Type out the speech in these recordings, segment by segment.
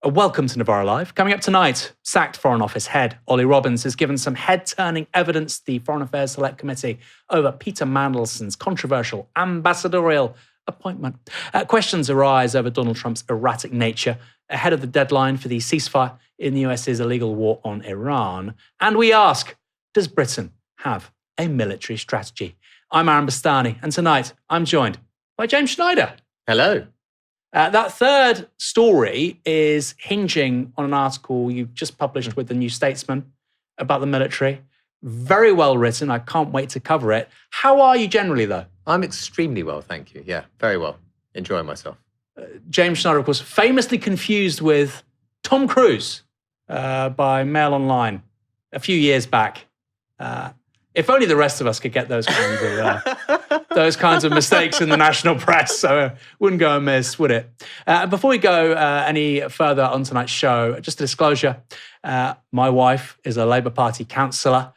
Welcome to NovaraLIVE. Coming up tonight, sacked Foreign Office head Olly Robbins has given some head-turning evidence to the Foreign Affairs Select Committee over Peter Mandelson's controversial ambassadorial appointment. Questions arise over Donald Trump's erratic nature ahead of the deadline for the ceasefire in the US's illegal war on Iran. And we ask, does Britain have a military strategy? I'm Bastani, and tonight I'm joined by James Schneider. Hello. That third story is hinging on an article you just published with the New Statesman about the military. Very well written. I can't wait to cover it. How are you generally, though? I'm extremely well, thank you. Yeah, very well. Enjoying myself. James Schneider, of course, famously confused with Tom Cruise by Mail Online a few years back. If only the rest of us could get those kinds of mistakes in the national press, so wouldn't go amiss, would it? Before we go any further on tonight's show, just a disclosure. My wife is a Labour Party councillor.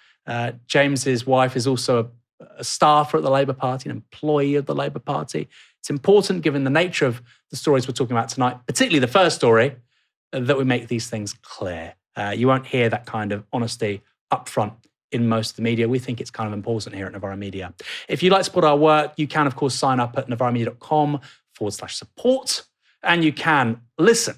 James's wife is also a staffer at the Labour Party, an employee of the Labour Party. It's important, given the nature of the stories we're talking about tonight, particularly the first story, that we make these things clear. You won't hear that kind of honesty up front in most of the media. We think it's kind of important here at Novara Media. If you'd like to support our work, you can, of course, sign up at novaramedia.com/support, and you can listen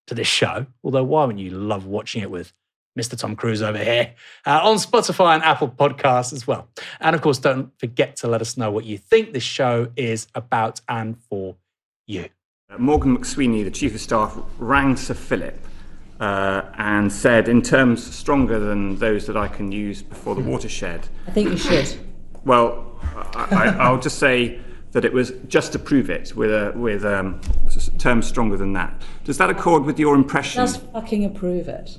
to this show, although why wouldn't you love watching it with Mr. Tom Cruise over here, on Spotify and Apple Podcasts as well. And, of course, don't forget to let us know what you think this show is about and for you. Morgan McSweeney, the Chief of Staff, rang Sir Philip and said, in terms stronger than those that I can use before the watershed. I think you should. Well, I'll just say that it was just to prove it with terms stronger than that. Does that accord with your impression? Just fucking approve it.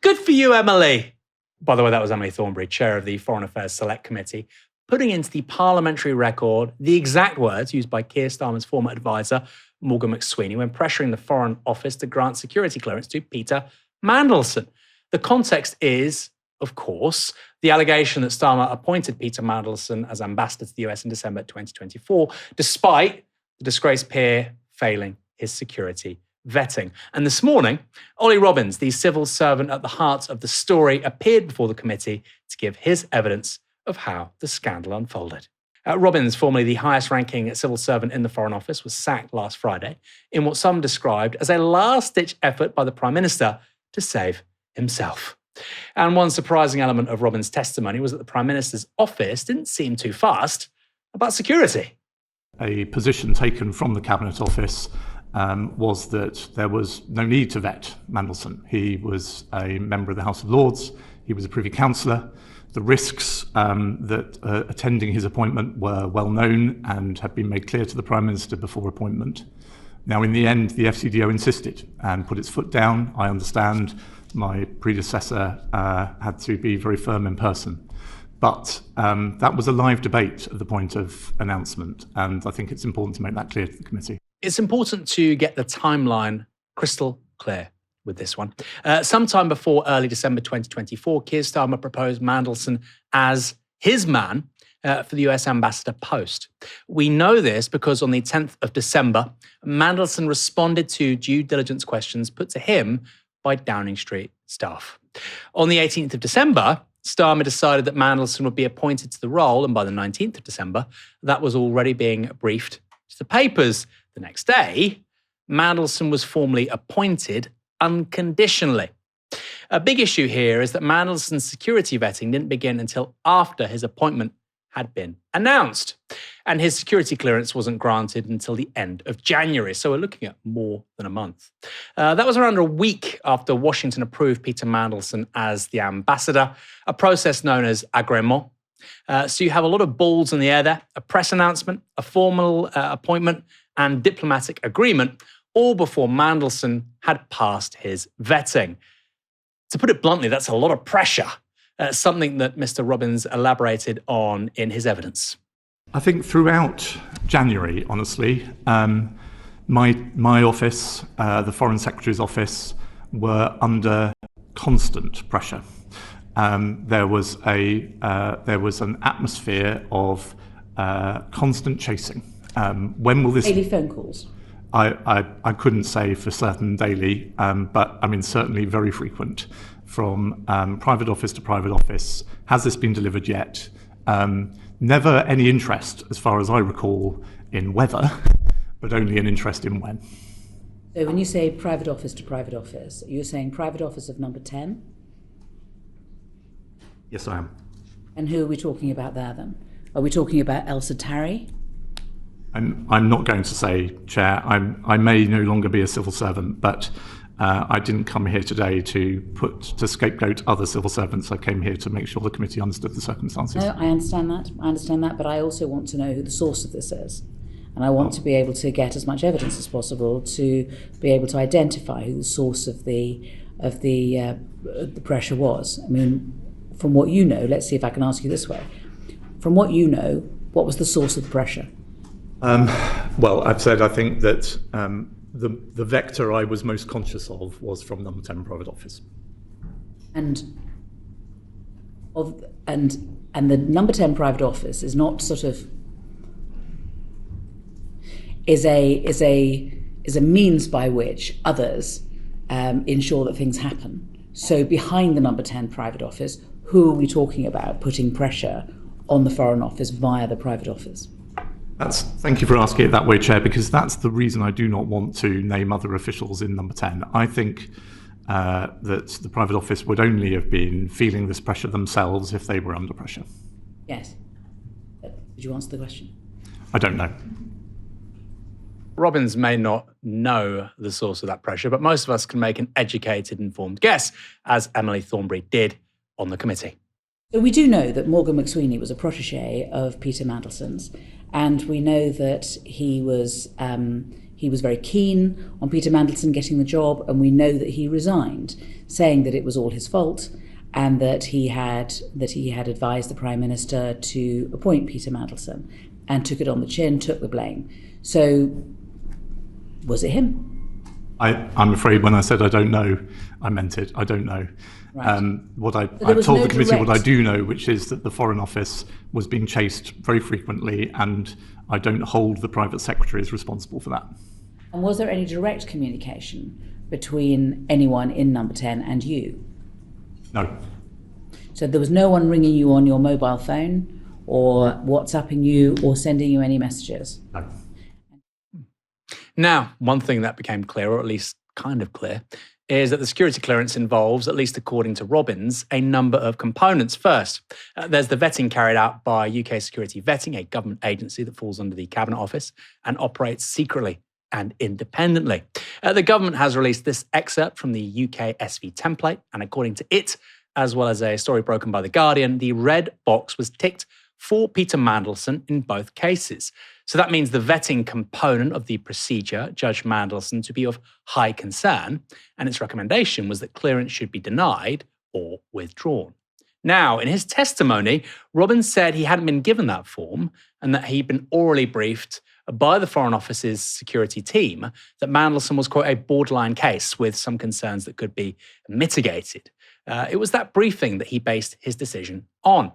Good for you, Emily. By the way, that was Emily Thornberry, chair of the Foreign Affairs Select Committee, putting into the parliamentary record the exact words used by Keir Starmer's former advisor, Morgan McSweeney, when pressuring the Foreign Office to grant security clearance to Peter Mandelson. The context is, of course, the allegation that Starmer appointed Peter Mandelson as ambassador to the US in December 2024, despite the disgraced peer failing his security vetting. And this morning, Olly Robbins, the civil servant at the heart of the story, appeared before the committee to give his evidence of how the scandal unfolded. Robbins, formerly the highest-ranking civil servant in the Foreign Office, was sacked last Friday in what some described as a last-ditch effort by the Prime Minister to save himself. And one surprising element of Robbins' testimony was that the Prime Minister's office didn't seem too fast about security. A position taken from the Cabinet Office was that there was no need to vet Mandelson. He was a member of the House of Lords. He was a Privy Councillor. The risks that attending his appointment were well known and had been made clear to the Prime Minister before appointment. Now, in the end, the FCDO insisted and put its foot down. I understand my predecessor had to be very firm in person. But that was a live debate at the point of announcement, and I think it's important to make that clear to the committee. It's important to get the timeline crystal clear with this one. Sometime before early December 2024, Keir Starmer proposed Mandelson as his man for the US ambassador post. We know this because on the 10th of December, Mandelson responded to due diligence questions put to him by Downing Street staff. On the 18th of December, Starmer decided that Mandelson would be appointed to the role, and by the 19th of December, that was already being briefed to the papers. The next day, Mandelson was formally appointed unconditionally. A big issue here is that Mandelson's security vetting didn't begin until after his appointment had been announced. And his security clearance wasn't granted until the end of January. So we're looking at more than a month. That was around a week after Washington approved Peter Mandelson as the ambassador, a process known as agrément. So you have a lot of balls in the air there, a press announcement, a formal appointment, and diplomatic agreement, all before Mandelson had passed his vetting. To put it bluntly, that's a lot of pressure, something that Mr. Robbins elaborated on in his evidence. I think throughout January, honestly, my office, the Foreign Secretary's office, were under constant pressure. There was an atmosphere of constant chasing. When will this? Daily phone calls. I couldn't say for certain daily, but I mean certainly very frequent from private office to private office. Has this been delivered yet? Never any interest, as far as I recall, in whether, but only an interest in when. So when you say private office to private office, you're saying private office of number 10? Yes, I am. And who are we talking about there then? Are we talking about Elsa Tarry? I'm not going to say, Chair. I may no longer be a civil servant, but I didn't come here today to scapegoat other civil servants. I came here to make sure the committee understood the circumstances. No, I understand that, but I also want to know who the source of this is. And I want to be able to get as much evidence as possible to be able to identify who the source of the pressure was. I mean, from what you know, let's see if I can ask you this way. From what you know, what was the source of the pressure? Well, I've said I think that the vector I was most conscious of was from number 10 private office. And the number 10 private office is not sort of is a means by which others ensure that things happen. So behind the number 10 private office, who are we talking about putting pressure on the Foreign Office via the private office? Thank you for asking it that way, Chair, because that's the reason I do not want to name other officials in number 10. I think that the private office would only have been feeling this pressure themselves if they were under pressure. Yes. Did you answer the question? I don't know. Robbins may not know the source of that pressure, but most of us can make an educated, informed guess, as Emily Thornberry did on the committee. So we do know that Morgan McSweeney was a protégé of Peter Mandelson's, and we know that he was very keen on Peter Mandelson getting the job, and we know that he resigned, saying that it was all his fault, and that he had advised the Prime Minister to appoint Peter Mandelson, and took it on the chin, took the blame. So, was it him? I'm afraid when I said I don't know, I meant it. I don't know. Right. I've told the committee what I do know, which is that the Foreign Office was being chased very frequently, and I don't hold the private secretaries responsible for that. And was there any direct communication between anyone in number 10 and you? No. So there was no one ringing you on your mobile phone or WhatsApping you or sending you any messages? No. Now, one thing that became clear, or at least kind of clear, is that the security clearance involves, at least according to Robbins, a number of components. First, there's the vetting carried out by UK Security Vetting, a government agency that falls under the Cabinet Office and operates secretly and independently. The government has released this excerpt from the UK SV template, and according to it, as well as a story broken by The Guardian, the red box was ticked for Peter Mandelson in both cases. So that means the vetting component of the procedure judged Mandelson to be of high concern, and its recommendation was that clearance should be denied or withdrawn. Now, in his testimony, Robbins said he hadn't been given that form and that he'd been orally briefed by the Foreign Office's security team that Mandelson was, quote, a borderline case with some concerns that could be mitigated. It was that briefing that he based his decision on.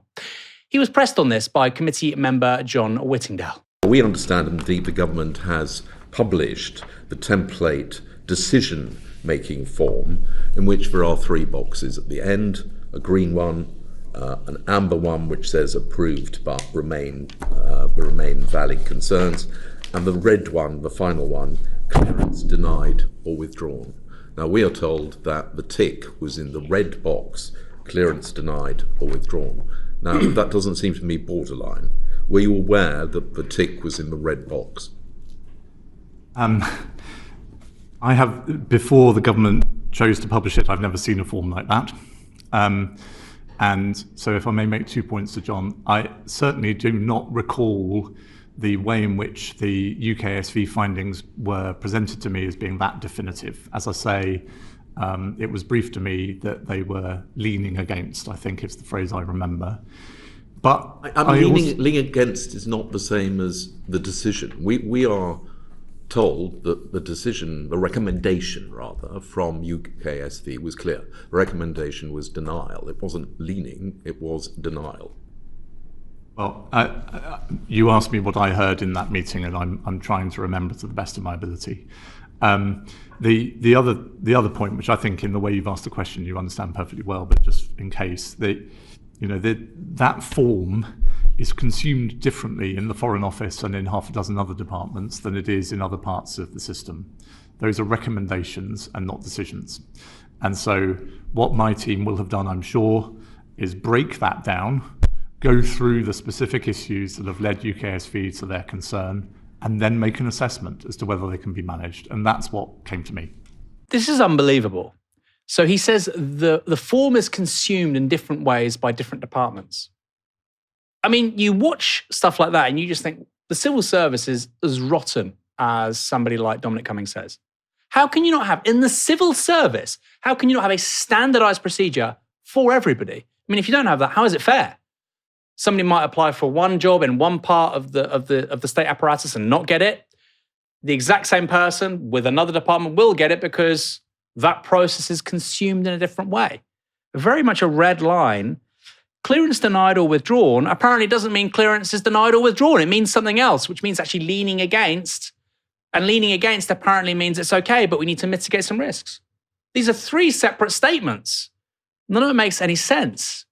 He was pressed on this by committee member John Whittingdale. We understand, indeed, the government has published the template decision-making form in which there are three boxes at the end, a green one, an amber one which says approved but remain valid concerns, and the red one, the final one, clearance denied or withdrawn. Now, we are told that the tick was in the red box, clearance denied or withdrawn. Now, that doesn't seem to me borderline. Were you aware that the tick was in the red box? I have, before the government chose to publish it, I've never seen a form like that. And so if I may make 2 points to John, I certainly do not recall the way in which the UKSV findings were presented to me as being that definitive. As I say, it was briefed to me that they were leaning against, I think is the phrase I remember. But leaning against is not the same as the decision. We are told that the decision, the recommendation rather, from UKSV was clear. The recommendation was denial. It wasn't leaning, it was denial. Well, you asked me what I heard in that meeting, and I'm trying to remember to the best of my ability. The other point, which I think in the way you've asked the question you understand perfectly well, but just in case, that form is consumed differently in the Foreign Office and in half a dozen other departments than it is in other parts of the system. Those are recommendations and not decisions. And so what my team will have done, I'm sure, is break that down, go through the specific issues that have led UKSV to their concern, and then make an assessment as to whether they can be managed. And that's what came to me. This is unbelievable. So he says the form is consumed in different ways by different departments. I mean, you watch stuff like that and you just think the civil service is as rotten as somebody like Dominic Cummings says. How can you not have, in the civil service, how can you not have a standardized procedure for everybody? I mean, if you don't have that, how is it fair? Somebody might apply for one job in one part of the state apparatus and not get it. The exact same person with another department will get it because that process is consumed in a different way. Very much a red line. Clearance denied or withdrawn apparently doesn't mean clearance is denied or withdrawn. It means something else, which means actually leaning against. And leaning against apparently means it's okay, but we need to mitigate some risks. These are three separate statements. None of it makes any sense.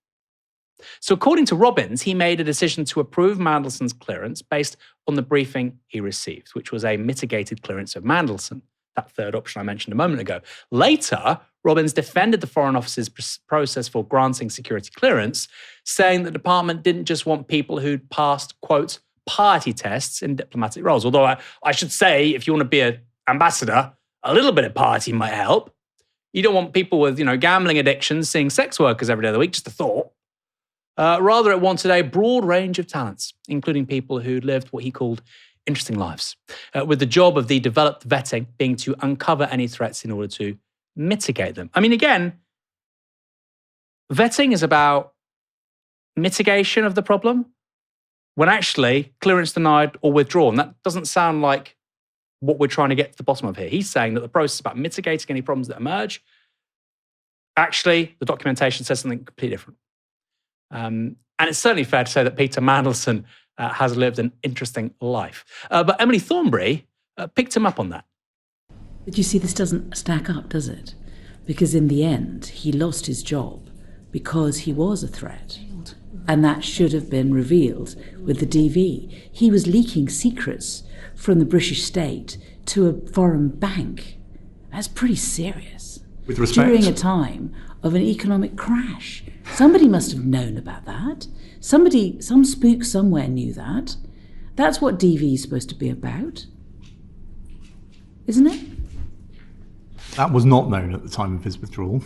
So according to Robbins, he made a decision to approve Mandelson's clearance based on the briefing he received, which was a mitigated clearance of Mandelson, that third option I mentioned a moment ago. Later, Robbins defended the Foreign Office's process for granting security clearance, saying the department didn't just want people who'd passed, quote, party tests in diplomatic roles. Although I should say, if you want to be an ambassador, a little bit of party might help. You don't want people with, gambling addictions seeing sex workers every day of the week, just a thought. Rather, it wanted a broad range of talents, including people who lived what he called interesting lives, with the job of the developed vetting being to uncover any threats in order to mitigate them. I mean, again, vetting is about mitigation of the problem, when actually clearance denied or withdrawn. That doesn't sound like what we're trying to get to the bottom of here. He's saying that the process is about mitigating any problems that emerge. Actually, the documentation says something completely different. And it's certainly fair to say that Peter Mandelson has lived an interesting life. But Emily Thornberry picked him up on that. But you see, this doesn't stack up, does it? Because in the end, he lost his job because he was a threat. And that should have been revealed with the DV. He was leaking secrets from the British state to a foreign bank. That's pretty serious. With respect. During a time of an economic crash. Somebody must have known about that. Some spook somewhere knew that. That's what DV is supposed to be about, isn't it? That was not known at the time of his withdrawal,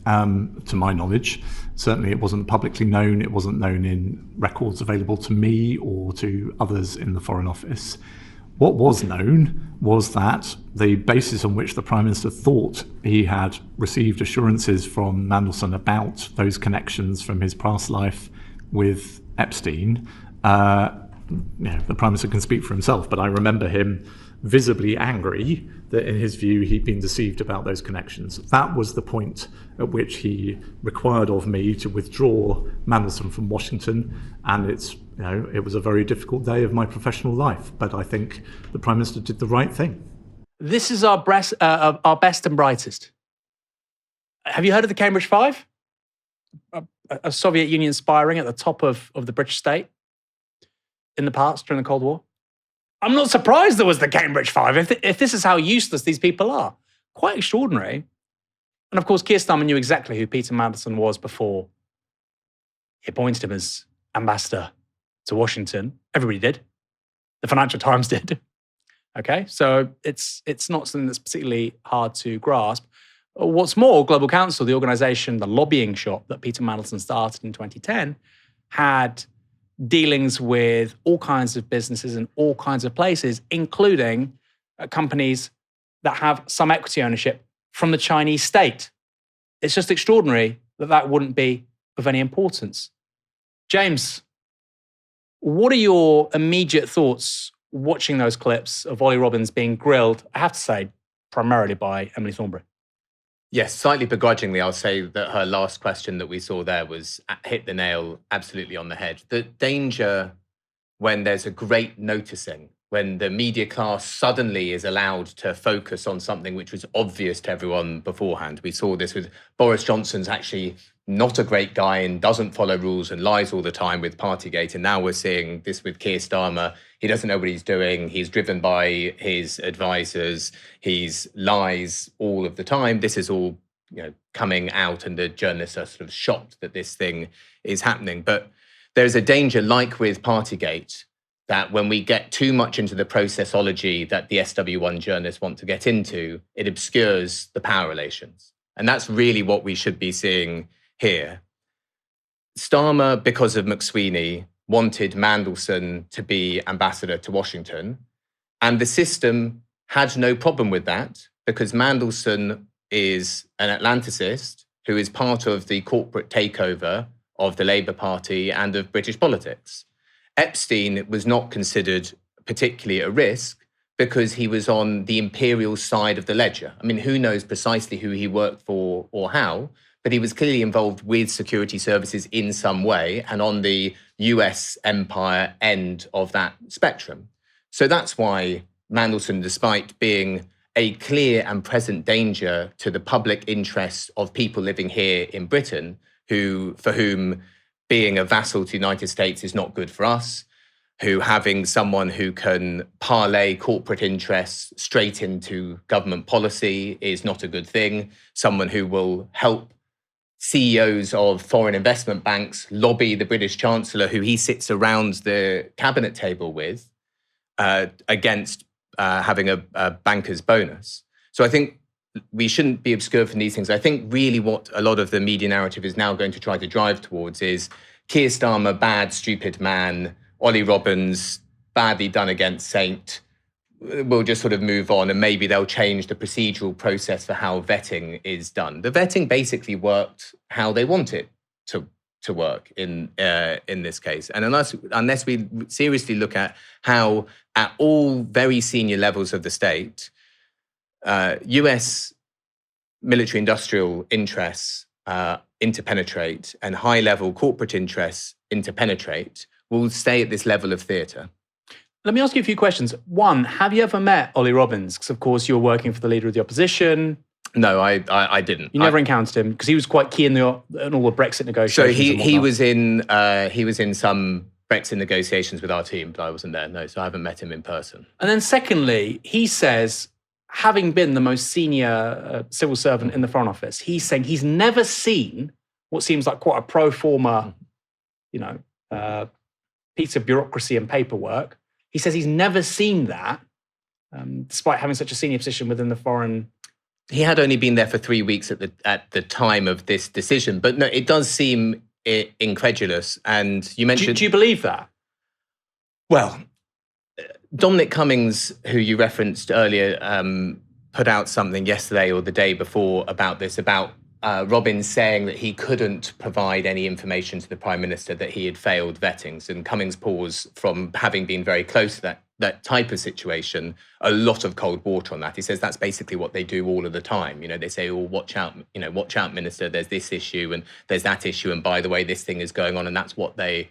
to my knowledge. Certainly it wasn't publicly known. It wasn't known in records available to me or to others in the Foreign Office. What was known was that the basis on which the Prime Minister thought he had received assurances from Mandelson about those connections from his past life with Epstein, the Prime Minister can speak for himself, but I remember him visibly angry that in his view he'd been deceived about those connections. That was the point at which he required of me to withdraw Mandelson from Washington, and it was a very difficult day of my professional life, but I think the Prime Minister did the right thing. This is our best and brightest. Have you heard of the Cambridge Five? A Soviet Union spy ring at the top of the British state in the past during the Cold War? I'm not surprised there was the Cambridge Five if this is how useless these people are. Quite extraordinary. And of course, Keir Starmer knew exactly who Peter Mandelson was before he appointed him as ambassador to Washington. Everybody did. The Financial Times did. Okay, so it's not something that's particularly hard to grasp. What's more, Global Counsel, the organization, the lobbying shop that Peter Mandelson started in 2010, had dealings with all kinds of businesses in all kinds of places, including companies that have some equity ownership from the Chinese state. It's just extraordinary that wouldn't be of any importance. James, what are your immediate thoughts watching those clips of Olly Robbins being grilled, I have to say, primarily by Emily Thornberry? Yes, slightly begrudgingly, I'll say that her last question that we saw there was hit the nail absolutely on the head. The danger when there's a great noticing, when the media class suddenly is allowed to focus on something which was obvious to everyone beforehand. We saw this with Boris Johnson's actually not a great guy and doesn't follow rules and lies all the time with Partygate. And now we're seeing this with Keir Starmer. He doesn't know what he's doing. He's driven by his advisors. He's lies all of the time. This is all, coming out, and the journalists are sort of shocked that this thing is happening. But there's a danger, like with Partygate, that when we get too much into the processology that the SW1 journalists want to get into, it obscures the power relations. And that's really what we should be seeing here. Starmer, because of McSweeney, wanted Mandelson to be ambassador to Washington. And the system had no problem with that, because Mandelson is an Atlanticist who is part of the corporate takeover of the Labour Party and of British politics. Epstein was not considered particularly a risk because he was on the imperial side of the ledger. I mean, who knows precisely who he worked for or how, but he was clearly involved with security services in some way and on the US empire end of that spectrum. So that's why Mandelson, despite being a clear and present danger to the public interests of people living here in Britain, for whom being a vassal to the United States is not good for us, who having someone who can parlay corporate interests straight into government policy is not a good thing, someone who will help CEOs of foreign investment banks lobby the British Chancellor, who he sits around the cabinet table with, against having a banker's bonus. So I think we shouldn't be obscured from these things. I think really what a lot of the media narrative is now going to try to drive towards is Keir Starmer, bad, stupid man, Olly Robbins, badly done against Saint. We'll just sort of move on, and maybe they'll change the procedural process for how vetting is done. The vetting basically worked how they want it to work in this case. And unless we seriously look at how at all very senior levels of the state, US military industrial interests interpenetrate and high-level corporate interests interpenetrate, will stay at this level of theatre. Let me ask you a few questions. One, have you ever met Olly Robbins? Because, of course, you're working for the leader of the opposition. No, I didn't. You never encountered him because he was quite key in all the Brexit negotiations. So he was in some Brexit negotiations with our team, but I wasn't there. No, so I haven't met him in person. And then secondly, he says, having been the most senior civil servant in the Foreign Office, he's saying he's never seen what seems like quite a pro forma, piece of bureaucracy and paperwork. He says he's never seen that, despite having such a senior position within the foreign. He had only been there for 3 weeks at the time of this decision, but no, it does seem incredulous. And you mentioned, do you believe that? Well, Dominic Cummings, who you referenced earlier, put out something yesterday or the day before about this, about Robbins saying that he couldn't provide any information to the Prime Minister that he had failed vettings. And Cummings pours, from having been very close to that type of situation, a lot of cold water on that. He says that's basically what they do all of the time. They say, oh, watch out, Minister, there's this issue and there's that issue. And by the way, this thing is going on. And that's what they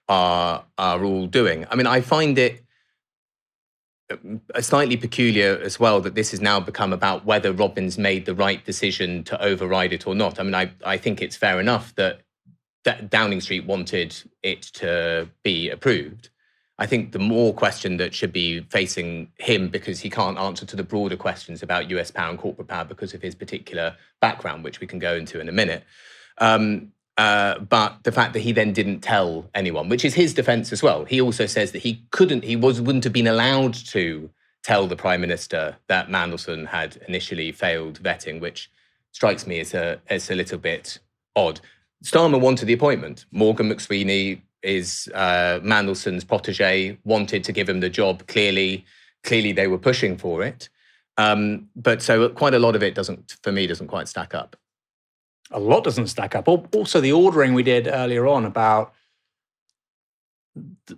are all doing. I mean, I find it slightly peculiar as well that this has now become about whether Robbins made the right decision to override it or not. I mean, I think it's fair enough that Downing Street wanted it to be approved. I think the more question that should be facing him, because he can't answer to the broader questions about US power and corporate power because of his particular background, which we can go into in a minute. But the fact that he then didn't tell anyone, which is his defence as well. He also says that he wouldn't have been allowed to tell the Prime Minister that Mandelson had initially failed vetting, which strikes me as a little bit odd. Starmer wanted the appointment. Morgan McSweeney is Mandelson's protege, wanted to give him the job. Clearly they were pushing for it. But so quite a lot of it doesn't quite stack up. A lot doesn't stack up. Also, the ordering we did earlier on about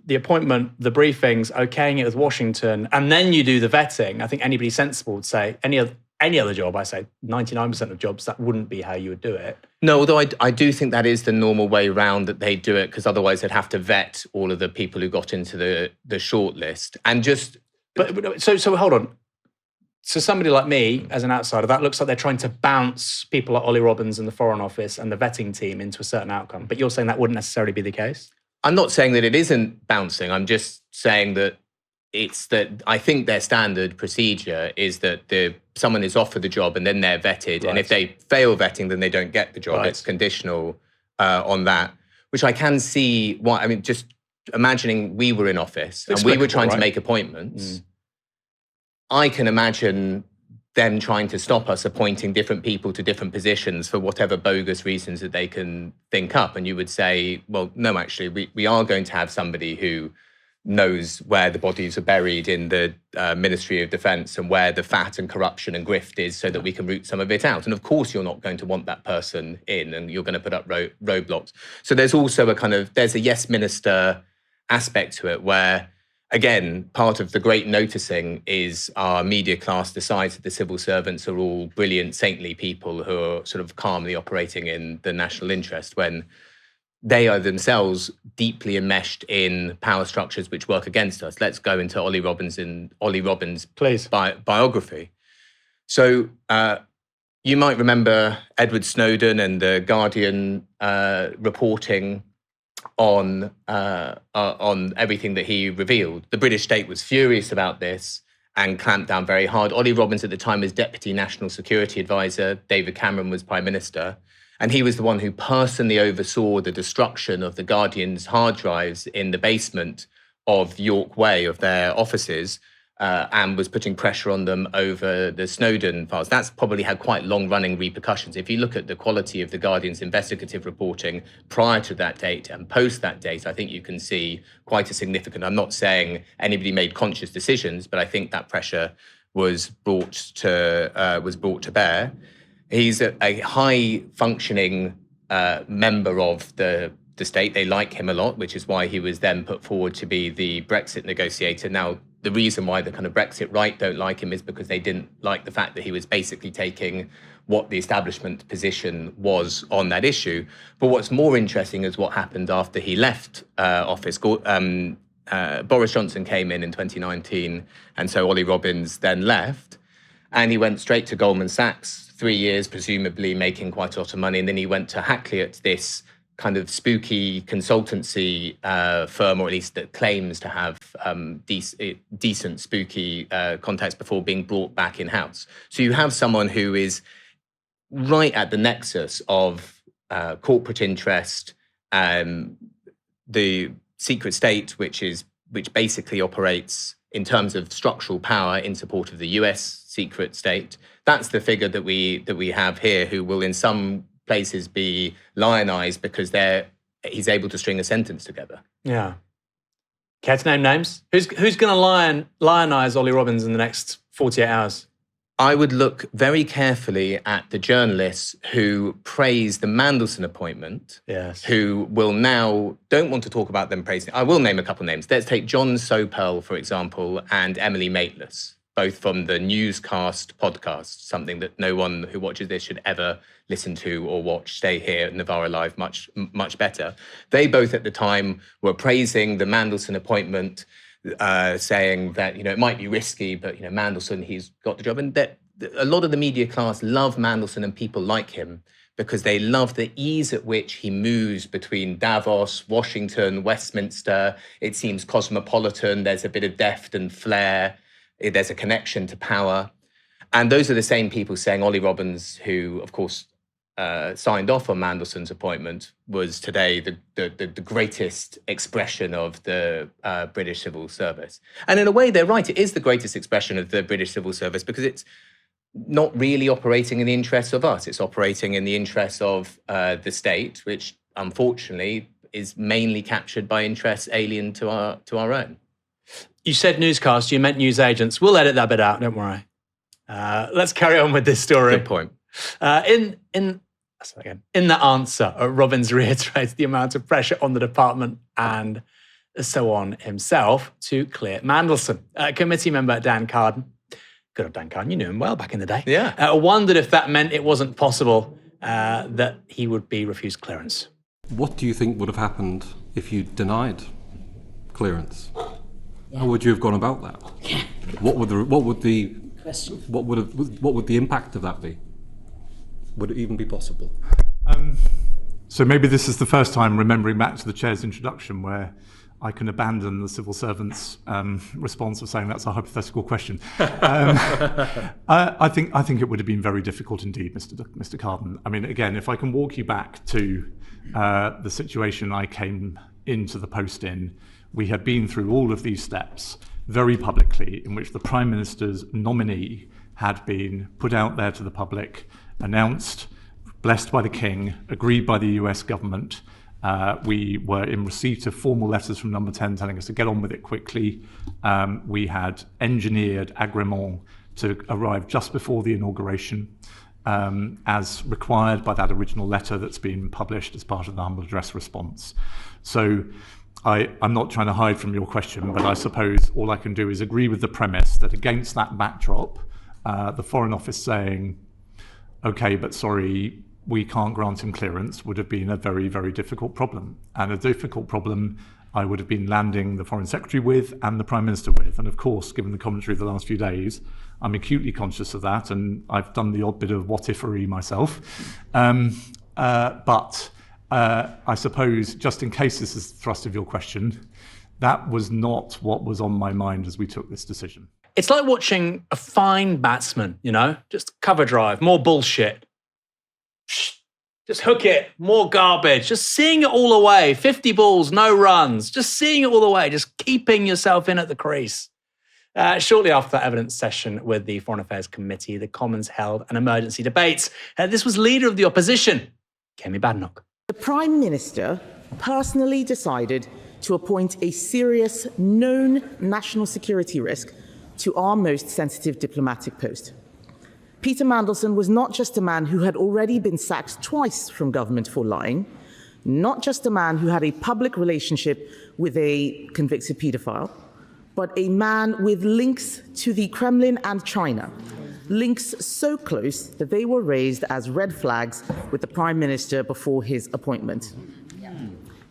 the appointment, the briefings, okaying it with Washington, and then you do the vetting. I think anybody sensible would say any other job, I say 99% of jobs, that wouldn't be how you would do it. No, although I do think that is the normal way round that they do it, because otherwise they'd have to vet all of the people who got into the shortlist. And just... But so hold on. So somebody like me, as an outsider, that looks like they're trying to bounce people like Olly Robbins and the Foreign Office and the vetting team into a certain outcome. But you're saying that wouldn't necessarily be the case? I'm not saying that it isn't bouncing. I'm just saying that I think their standard procedure is that someone is offered the job and then they're vetted. Right. And if they fail vetting, then they don't get the job. Right. It's conditional on that, which I can see why. I mean, just imagining we were in office and we were trying to make appointments. I can imagine them trying to stop us appointing different people to different positions for whatever bogus reasons that they can think up. And you would say, well, no, actually, we are going to have somebody who knows where the bodies are buried in the Ministry of Defence and where the fat and corruption and grift is, so that we can root some of it out. And of course, you're not going to want that person in, and you're going to put up roadblocks. So there's also there's a yes minister aspect to it, where, again, part of the great noticing is our media class decides that the civil servants are all brilliant, saintly people who are sort of calmly operating in the national interest, when they are themselves deeply enmeshed in power structures which work against us. Let's go into Olly Robbins' Please. biography. So you might remember Edward Snowden and the Guardian reporting on everything that he revealed. The British state was furious about this and clamped down very hard. Olly Robbins at the time was Deputy National Security Advisor. David Cameron was Prime Minister. And he was the one who personally oversaw the destruction of the Guardian's hard drives in the basement of York Way, of their offices, and was putting pressure on them over the Snowden files. That's probably had quite long-running repercussions. If you look at the quality of the Guardian's investigative reporting prior to that date and post that date, I think you can see quite a significant... I'm not saying anybody made conscious decisions, but I think that pressure was brought to bear. He's a high-functioning member of the state. They like him a lot, which is why he was then put forward to be the Brexit negotiator. Now, the reason why the kind of Brexit right don't like him is because they didn't like the fact that he was basically taking what the establishment position was on that issue. But what's more interesting is what happened after he left office. Boris Johnson came in 2019, and so Olly Robbins then left. And he went straight to Goldman Sachs, 3 years, presumably making quite a lot of money. And then he went to Hackliot, this kind of spooky consultancy firm, or at least that claims to have decent spooky contacts before being brought back in-house. So you have someone who is right at the nexus of corporate interest, the secret state, which basically operates in terms of structural power in support of the US secret state. That's the figure that we have here, who will in some places be lionized because he's able to string a sentence together. Yeah. Care to name names? Who's going to lionize Olly Robbins in the next 48 hours? I would look very carefully at the journalists who praise the Mandelson appointment, yes, who will now don't want to talk about them praising. I will name a couple of names. Let's take John Sopel, for example, and Emily Maitlis, both from the Newscast podcast, something that no one who watches this should ever listen to or watch. Stay here at NovaraLIVE, much better. They both at the time were praising the Mandelson appointment, saying that, it might be risky, but, Mandelson, he's got the job. And that a lot of the media class love Mandelson and people like him because they love the ease at which he moves between Davos, Washington, Westminster. It seems cosmopolitan. There's a bit of deft and flair. There's a connection to power. And those are the same people saying Olly Robbins, who, of course, signed off on Mandelson's appointment, was today the greatest expression of the British civil service. And in a way, they're right. It is the greatest expression of the British civil service because it's not really operating in the interests of us. It's operating in the interests of the state, which unfortunately is mainly captured by interests alien to our own. You said newscast, you meant news agents. We'll edit that bit out, don't worry. Let's carry on with this story. Good point. In the answer, Robbins reiterates the amount of pressure on the department and so on himself to clear Mandelson. Committee member Dan Carden Good old Dan Cullen, you knew him well back in the day. Yeah. Wondered if that meant it wasn't possible that he would be refused clearance. What do you think would have happened if you denied clearance? How would you have gone about that? What would the impact of that be? Would it even be possible? So maybe this is the first time, remembering back to the chair's introduction, where I can abandon the civil servant's response of saying that's a hypothetical question. I think it would have been very difficult indeed, Mr. Carden. I mean, again, if I can walk you back to the situation I came into the post in, we had been through all of these steps very publicly, in which the Prime Minister's nominee had been put out there to the public, announced, blessed by the King, agreed by the US government. We were in receipt of formal letters from Number 10 telling us to get on with it quickly. We had engineered agrément to arrive just before the inauguration, as required by that original letter that's been published as part of the humble address response. So I'm not trying to hide from your question, but I suppose all I can do is agree with the premise that against that backdrop, the Foreign Office saying, okay, but sorry, we can't grant him clearance would have been a very, very difficult problem. And a difficult problem I would have been landing the Foreign Secretary with and the Prime Minister with. And of course, given the commentary of the last few days, I'm acutely conscious of that. And I've done the odd bit of what-if-ery myself. But I suppose, just in case this is the thrust of your question, that was not what was on my mind as we took this decision. It's like watching a fine batsman, just cover drive, more bullshit. Just hook it, more garbage, just seeing it all away, 50 balls, no runs, just seeing it all away, just keeping yourself in at the crease. Shortly after that evidence session with the Foreign Affairs Committee, the Commons held an emergency debate. This was Leader of the Opposition, Kemi Badenoch. The Prime Minister personally decided to appoint a serious, known national security risk to our most sensitive diplomatic post. Peter Mandelson was not just a man who had already been sacked twice from government for lying, not just a man who had a public relationship with a convicted paedophile, but a man with links to the Kremlin and China, links so close that they were raised as red flags with the Prime Minister before his appointment.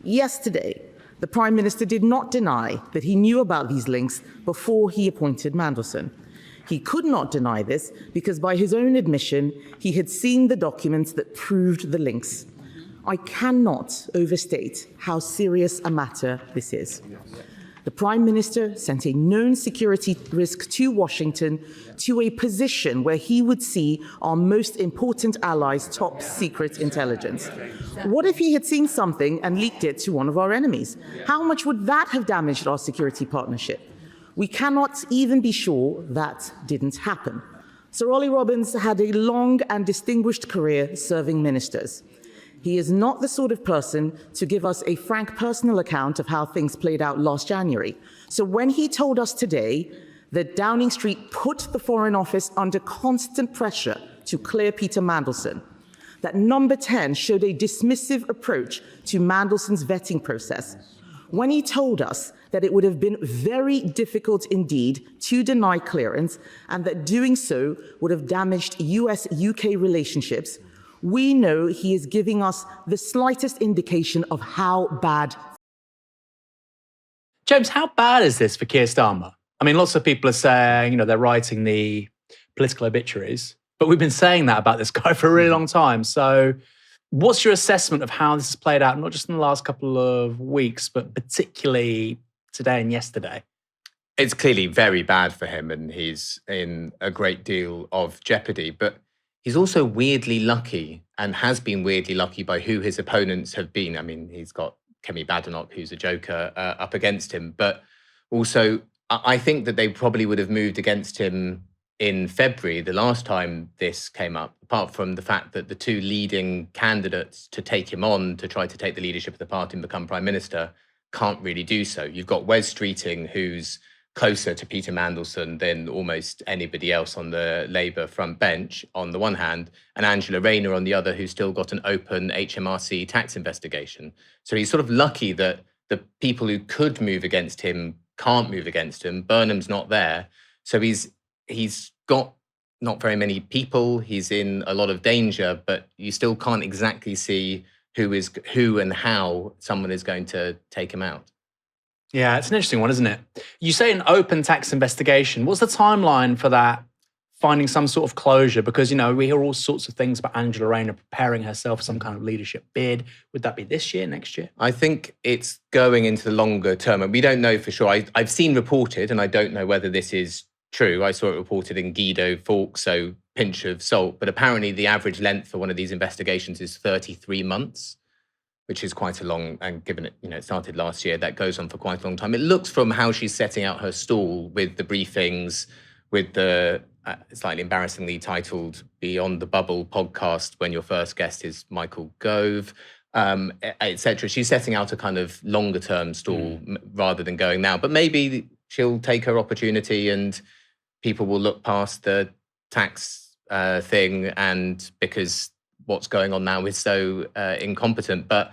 Yesterday, the Prime Minister did not deny that he knew about these links before he appointed Mandelson. He could not deny this because, by his own admission, he had seen the documents that proved the links. I cannot overstate how serious a matter this is. The Prime Minister sent a known security risk to Washington, to a position where he would see our most important allies' top secret intelligence. What if he had seen something and leaked it to one of our enemies? How much would that have damaged our security partnership? We cannot even be sure that didn't happen. Sir Olly Robbins had a long and distinguished career serving ministers. He is not the sort of person to give us a frank personal account of how things played out last January. So when he told us today that Downing Street put the Foreign Office under constant pressure to clear Peter Mandelson, that Number 10 showed a dismissive approach to Mandelson's vetting process, when he told us that it would have been very difficult indeed to deny clearance and that doing so would have damaged US-UK relationships, we know he is giving us the slightest indication of how bad. James, how bad is this for Keir Starmer? I mean, lots of people are saying, they're writing the political obituaries, but we've been saying that about this guy for a really long time. So what's your assessment of how this has played out, not just in the last couple of weeks, but particularly today and yesterday? It's clearly very bad for him, and he's in a great deal of jeopardy. But he's also weirdly lucky, and has been weirdly lucky by who his opponents have been. I mean, he's got Kemi Badenoch, who's a joker, up against him. But also, I think that they probably would have moved against him in February, the last time this came up, apart from the fact that the two leading candidates to take him on, to try to take the leadership of the party and become Prime Minister, can't really do so. You've got Wes Streeting, who's closer to Peter Mandelson than almost anybody else on the Labour front bench, on the one hand, and Angela Rayner on the other, who's still got an open HMRC tax investigation. So he's sort of lucky that the people who could move against him can't move against him. Burnham's not there. So he's got not very many people. He's in a lot of danger, but you still can't exactly see who and how someone is going to take him out. Yeah, it's an interesting one, isn't it? You say an open tax investigation. What's the timeline for that? Finding some sort of closure? Because, we hear all sorts of things about Angela Rayner preparing herself for some kind of leadership bid. Would that be this year, next year? I think it's going into the longer term, and we don't know for sure. I've seen reported, and I don't know whether this is true. I saw it reported in Guido Fawkes, so pinch of salt. But apparently the average length for one of these investigations is 33 months, which is quite a long, and given it started last year, that goes on for quite a long time. It looks from how she's setting out her stall with the briefings, with the slightly embarrassingly titled Beyond the Bubble podcast, when your first guest is Michael Gove, etc. She's setting out a kind of longer term stall rather than going now. But maybe she'll take her opportunity and people will look past the tax thing, and because what's going on now is so incompetent. But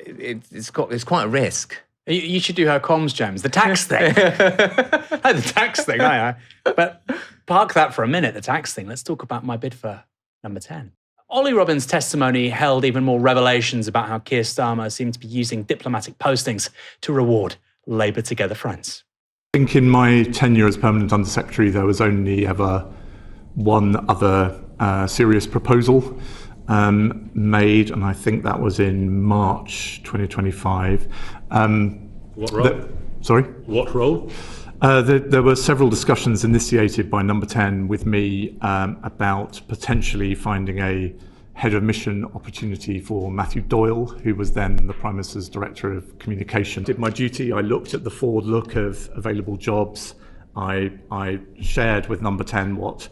it's quite a risk. You should do her comms, James. The tax thing. The tax thing, aye. But park that for a minute, the tax thing. Let's talk about my bid for number 10. Olly Robbins' testimony held even more revelations about how Keir Starmer seemed to be using diplomatic postings to reward Labour Together friends. I think in my tenure as Permanent Undersecretary, there was only ever one other serious proposal made, and I think that was in March 2025. What role? Sorry? What role? There were several discussions initiated by Number 10 with me about potentially finding a head of mission opportunity for Matthew Doyle, who was then the Prime Minister's Director of Communication. I did my duty. I looked at the forward look of available jobs. I shared with Number 10 what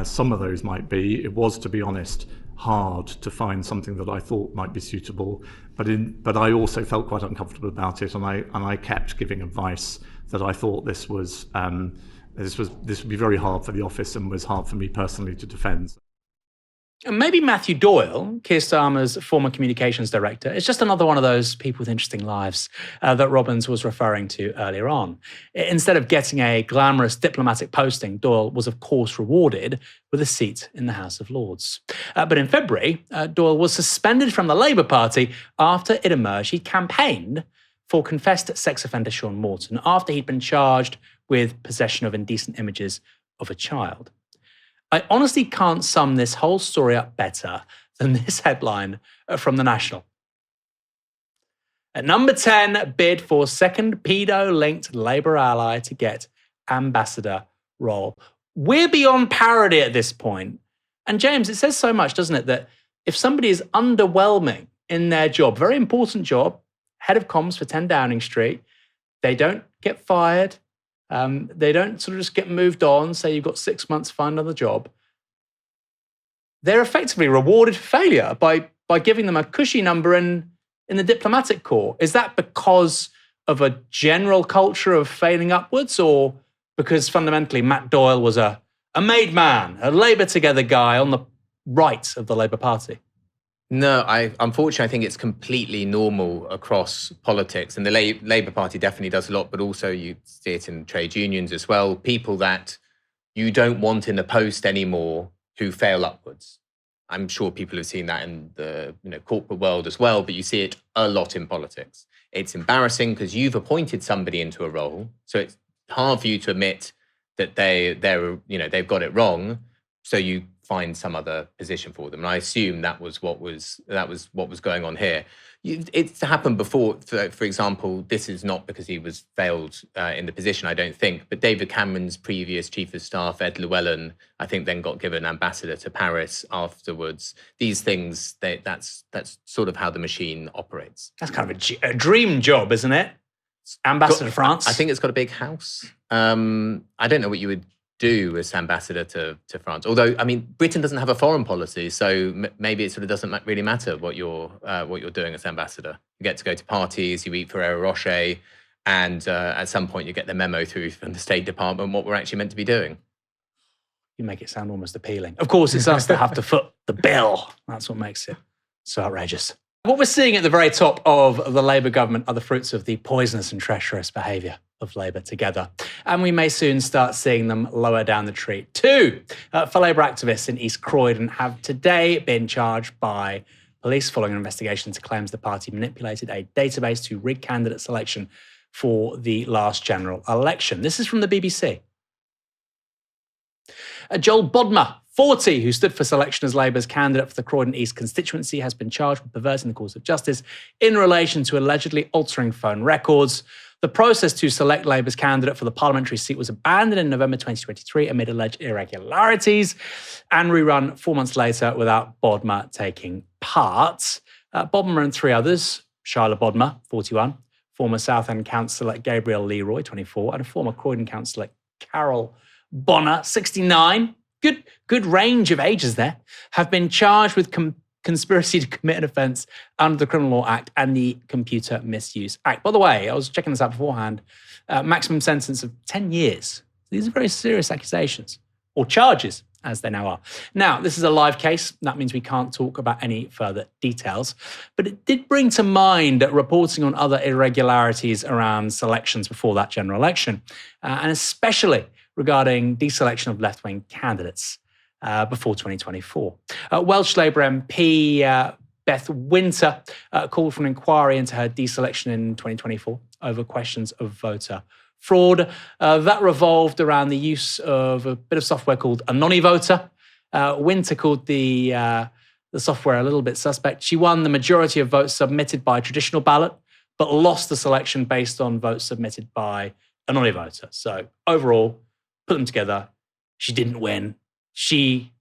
some of those might be. It was, to be honest, hard to find something that I thought might be suitable, but I also felt quite uncomfortable about it, and I kept giving advice that I thought this would be very hard for the office and was hard for me personally to defend. And maybe Matthew Doyle, Keir Starmer's former communications director, is just another one of those people with interesting lives that Robbins was referring to earlier on. Instead of getting a glamorous diplomatic posting, Doyle was, of course, rewarded with a seat in the House of Lords. But in February, Doyle was suspended from the Labour Party after it emerged he campaigned for confessed sex offender Sean Morton after he'd been charged with possession of indecent images of a child. I honestly can't sum this whole story up better than this headline from The National. At number 10, bid for second pedo-linked Labour ally to get ambassador role. We're beyond parody at this point. And James, it says so much, doesn't it, that if somebody is underwhelming in their job, very important job, head of comms for 10 Downing Street, they don't get fired. They don't sort of just get moved on, say you've got 6 months to find another job. They're effectively rewarded for failure by giving them a cushy number in the diplomatic corps. Is that because of a general culture of failing upwards, or because fundamentally Matt Doyle was a made man, a Labour Together guy on the right of the Labour Party? No, unfortunately, I think it's completely normal across politics. And the Labour Party definitely does a lot, but also you see it in trade unions as well. People that you don't want in the post anymore who fail upwards. I'm sure people have seen that in the corporate world as well, but you see it a lot in politics. It's embarrassing because you've appointed somebody into a role, so it's hard for you to admit that they've got it wrong. So you find some other position for them. And I assume that was what was going on here. It's happened before. For example, this is not because he was failed in the position, I don't think, but David Cameron's previous chief of staff, Ed Llewellyn, I think then got given ambassador to Paris afterwards. These things, that's sort of how the machine operates. That's kind of a dream job, isn't it? Ambassador to France. I think it's got a big house. I don't know what you would do as ambassador to France. Although, I mean, Britain doesn't have a foreign policy, so maybe it sort of doesn't really matter what you're doing as ambassador. You get to go to parties, you eat Ferrero Rocher, and at some point you get the memo through from the State Department what we're actually meant to be doing. You make it sound almost appealing. Of course, it's us that have to foot the bill. That's what makes it so outrageous. What we're seeing at the very top of the Labour government are the fruits of the poisonous and treacherous behaviour of Labour together. And we may soon start seeing them lower down the tree too. For Labour activists in East Croydon have today been charged by police following an investigation into claims the party manipulated a database to rig candidate selection for the last general election. This is from the BBC. Joel Bodmer, 40, who stood for selection as Labour's candidate for the Croydon East constituency, has been charged with perverting the course of justice in relation to allegedly altering phone records. The process to select Labour's candidate for the parliamentary seat was abandoned in November 2023 amid alleged irregularities and rerun 4 months later without Bodmer taking part. Bodmer and 3 others, Shyla Bodmer, 41, former Southend councillor Gabriel Leroy, 24, and a former Croydon councillor Carol Bonner, 69, good range of ages there, have been charged with conspiracy to commit an offence under the Criminal Law Act and the Computer Misuse Act. By the way, I was checking this out beforehand, maximum sentence of 10 years. These are very serious accusations, or charges, as they now are. Now, this is a live case. That means we can't talk about any further details. But it did bring to mind reporting on other irregularities around selections before that general election, and especially regarding deselection of left-wing candidates before 2024. Welsh Labour MP Beth Winter called for an inquiry into her deselection in 2024 over questions of voter fraud. That revolved around the use of a bit of software called AnonyVoter. Winter called the software a little bit suspect. She won the majority of votes submitted by traditional ballot, but lost the selection based on votes submitted by AnonyVoter. So overall, put them together, she didn't win. She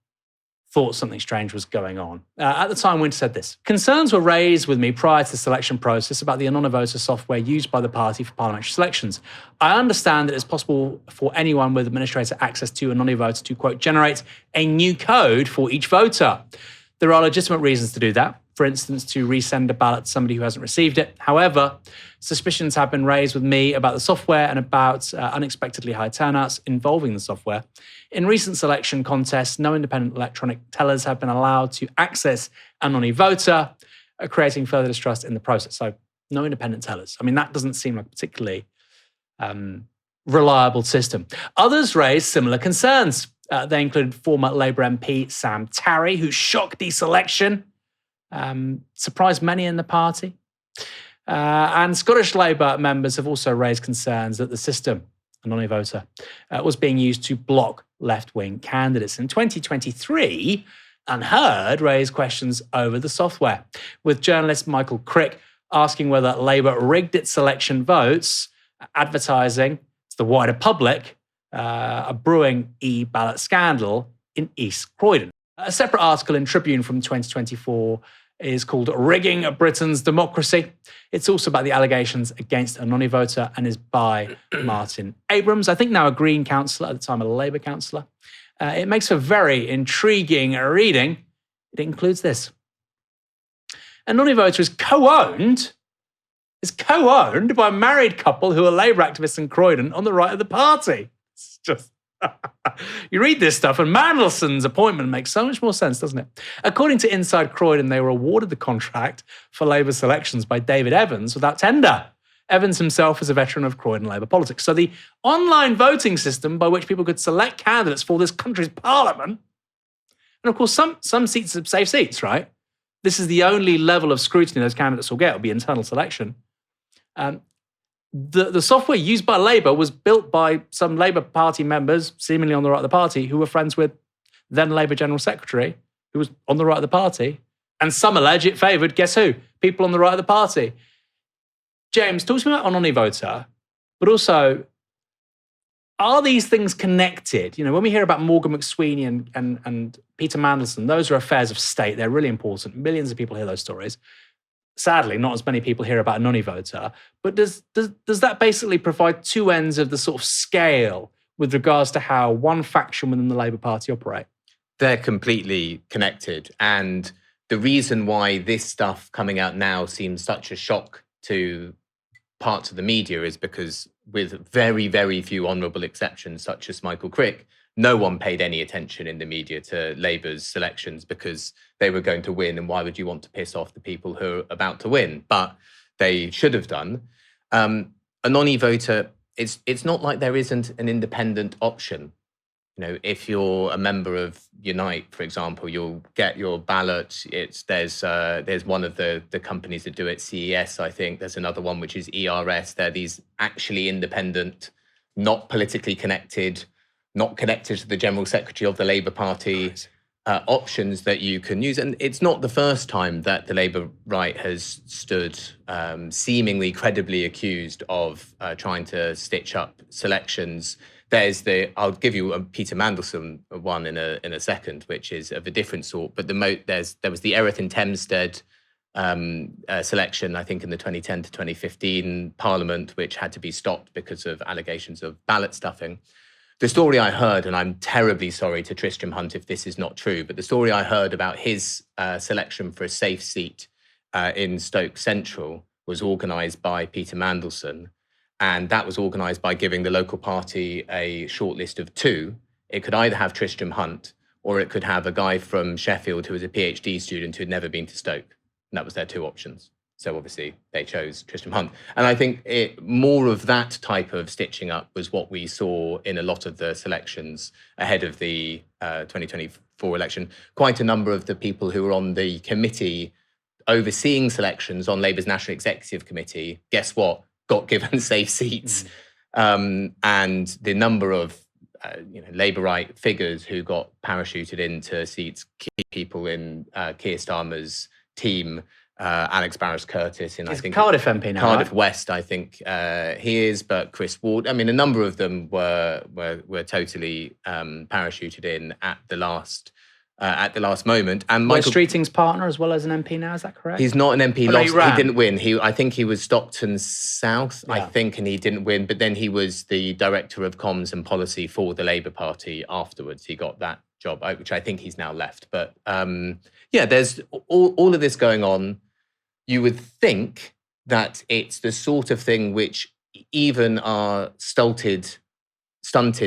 thought something strange was going on. At the time, Winter said this: "Concerns were raised with me prior to the selection process about the AnonyVoter software used by the party for parliamentary selections. I understand that it's possible for anyone with administrator access to AnonyVoter to, quote, generate a new code for each voter. There are legitimate reasons to do that. For instance, to resend a ballot to somebody who hasn't received it. However, suspicions have been raised with me about the software and about unexpectedly high turnouts involving the software. In recent selection contests, no independent electronic tellers have been allowed to access AnonyVoter, creating further distrust in the process." So no independent tellers. I mean, that doesn't seem like a particularly reliable system. Others raised similar concerns. They included former Labour MP Sam Tarry, whose shock deselection surprised many in the party. And Scottish Labour members have also raised concerns that the system, AnonyVoter, was being used to block left-wing candidates. In 2023, Unheard raised questions over the software, with journalist Michael Crick asking whether Labour rigged its selection votes, advertising to the wider public a brewing e-ballot scandal in East Croydon. A separate article in Tribune from 2024 is called "Rigging Britain's Democracy." It's also about the allegations against AnonyVoter and is by Martin Abrams, I think now a Green councillor, at the time a Labour councillor. It makes for very intriguing reading. It includes this: AnonyVoter is co-owned by a married couple who are Labour activists in Croydon on the right of the party. It's just... You read this stuff and Mandelson's appointment makes so much more sense, doesn't it? According to Inside Croydon, they were awarded the contract for Labour selections by David Evans without tender. Evans himself is a veteran of Croydon Labour politics. So the online voting system by which people could select candidates for this country's parliament, and of course some seats are safe seats, right? This is the only level of scrutiny those candidates will get, will be internal selection. The software used by Labour was built by some Labour Party members, seemingly on the right of the party, who were friends with then Labour General Secretary, who was on the right of the party. And some allege it favoured, guess who? People on the right of the party. James, talk to me about AnonyVoter, but also, are these things connected? You know, when we hear about Morgan McSweeney and Peter Mandelson, those are affairs of state. They're really important. Millions of people hear those stories. Sadly, not as many people hear about AnonyVoter, but does that basically provide two ends of the sort of scale with regards to how one faction within the Labour Party operate? They're completely connected. And the reason why this stuff coming out now seems such a shock to parts of the media is because, with very, very few honourable exceptions, such as Michael Crick, no one paid any attention in the media to Labour's selections because they were going to win, and why would you want to piss off the people who are about to win? But they should have done. AnonyVoter it's not like there isn't an independent option. If you're a member of Unite, for example, you'll get your ballot. There's one of the companies that do it, CES, I think. There's another one which is ERS. They're these actually independent, not politically connected, not connected to the General Secretary of the Labour Party options that you can use. And it's not the first time that the Labour right has stood seemingly credibly accused of trying to stitch up selections. I'll give you a Peter Mandelson one in a second, which is of a different sort. But there was the Erith and Thamesstead selection, I think, in the 2010 to 2015 Parliament, which had to be stopped because of allegations of ballot stuffing. The story I heard, and I'm terribly sorry to Tristram Hunt if this is not true, but the story I heard about his selection for a safe seat in Stoke Central was organised by Peter Mandelson. And that was organised by giving the local party a short list of 2. It could either have Tristram Hunt, or it could have a guy from Sheffield who was a PhD student who had never been to Stoke. And that was their 2 options. So obviously they chose Tristram Hunt. And I think more of that type of stitching up was what we saw in a lot of the selections ahead of the 2024 election. Quite a number of the people who were on the committee overseeing selections on Labour's National Executive Committee, guess what? Got given safe seats. And the number of Labour right figures who got parachuted into seats, key people in Keir Starmer's team, Alex Barras-Curtis in, I think, Cardiff MP now, Cardiff right? West, I think he is, but Chris Ward. I mean, a number of them were totally parachuted in at the last moment. And Michael Streeting's partner as well as an MP now, is that correct? He's not an MP. Oh, no, he didn't win. I think he was Stockton South, Yeah. and he didn't win. But then he was the director of comms and policy for the Labour Party afterwards. He got that job, which I think he's now left. But there's all of this going on. You would think that it's the sort of thing which even our stunted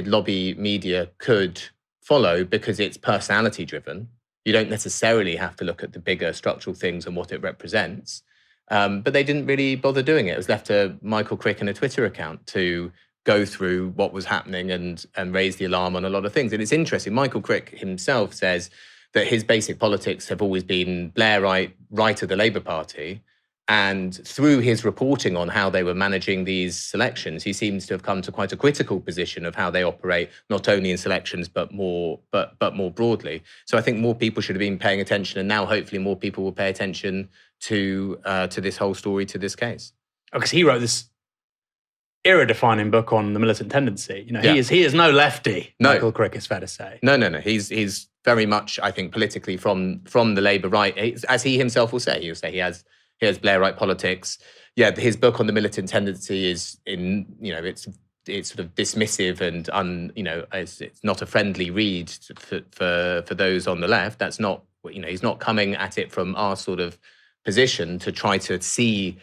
lobby media could follow because it's personality driven. You don't necessarily have to look at the bigger structural things and what it represents. But they didn't really bother doing it. It was left to Michael Crick and a Twitter account to go through what was happening and raise the alarm on a lot of things. And it's interesting. Michael Crick himself says that his basic politics have always been Blairite, right of the Labour Party. And through his reporting on how they were managing these selections, he seems to have come to quite a critical position of how they operate, not only in selections, but more broadly. So I think more people should have been paying attention, and now hopefully more people will pay attention to this whole story, to this case. Because he wrote this era-defining book on the militant tendency. He is no lefty. No. Michael Crick, is fair to say. No. He's very much, I think, politically from the Labour right, as he himself will say. He'll say he has Blairite politics. Yeah, his book on the militant tendency is it's sort of dismissive and it's not a friendly read for those on the left. That's not, he's not coming at it from our sort of position to try to see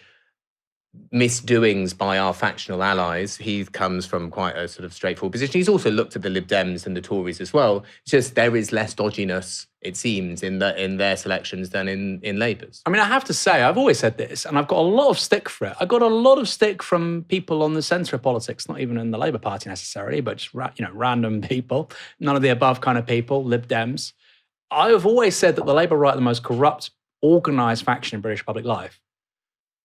misdoings by our factional allies. He comes from quite a sort of straightforward position. He's also looked at the Lib Dems and the Tories as well. It's just there is less dodginess, it seems, in their selections than in Labour's. I mean, I have to say, I've always said this, and I've got a lot of stick for it. I got a lot of stick from people on the centre of politics, not even in the Labour Party necessarily, but just random people, none of the above kind of people, Lib Dems. I've always said that the Labour right are the most corrupt, organised faction in British public life.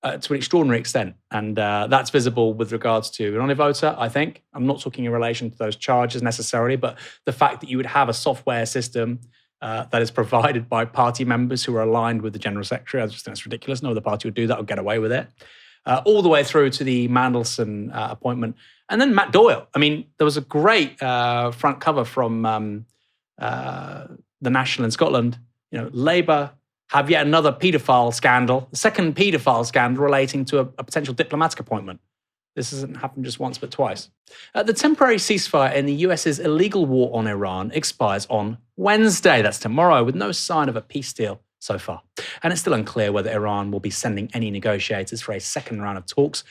To an extraordinary extent. And that's visible with regards to an only voter, I think. I'm not talking in relation to those charges necessarily, but the fact that you would have a software system that is provided by party members who are aligned with the General Secretary. I just think that's ridiculous. No other party would do that or get away with it. All the way through to the Mandelson appointment. And then Matt Doyle. I mean, there was a great front cover from the National in Scotland. Labour have yet another paedophile scandal, the second paedophile scandal relating to a potential diplomatic appointment. This hasn't happened just once, but twice. The temporary ceasefire in the US's illegal war on Iran expires on Wednesday. That's tomorrow, with no sign of a peace deal so far. And it's still unclear whether Iran will be sending any negotiators for a second round of talks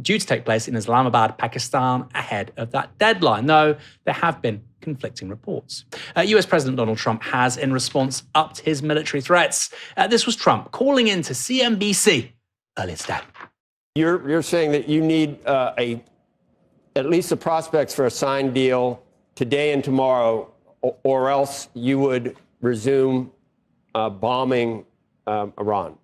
due to take place in Islamabad, Pakistan, ahead of that deadline, though there have been conflicting reports. US President Donald Trump has, in response, upped his military threats. This was Trump calling into CNBC earlier today. You're saying that you need a at least the prospects for a signed deal today and tomorrow, or else you would resume bombing Iran?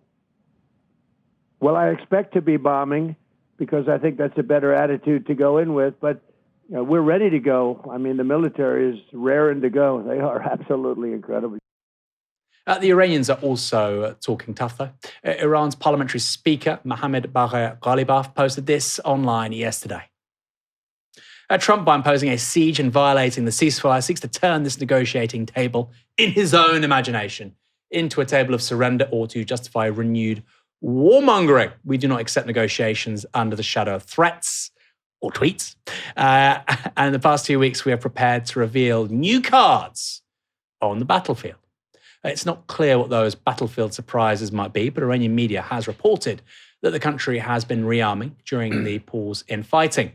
Well, I expect to be bombing because I think that's a better attitude to go in with. But we're ready to go. I mean, the military is raring to go. They are absolutely incredible. The Iranians are also talking tough, though. Iran's parliamentary speaker, Mohammad Bagher Ghalibaf, posted this online yesterday. Trump, by imposing a siege and violating the ceasefire, seeks to turn this negotiating table, in his own imagination, into a table of surrender or to justify renewed warmongering. We do not accept negotiations under the shadow of threats or tweets. And in the past 2 weeks, we have prepared to reveal new cards on the battlefield. It's not clear what those battlefield surprises might be, but Iranian media has reported that the country has been rearming during the pause in fighting.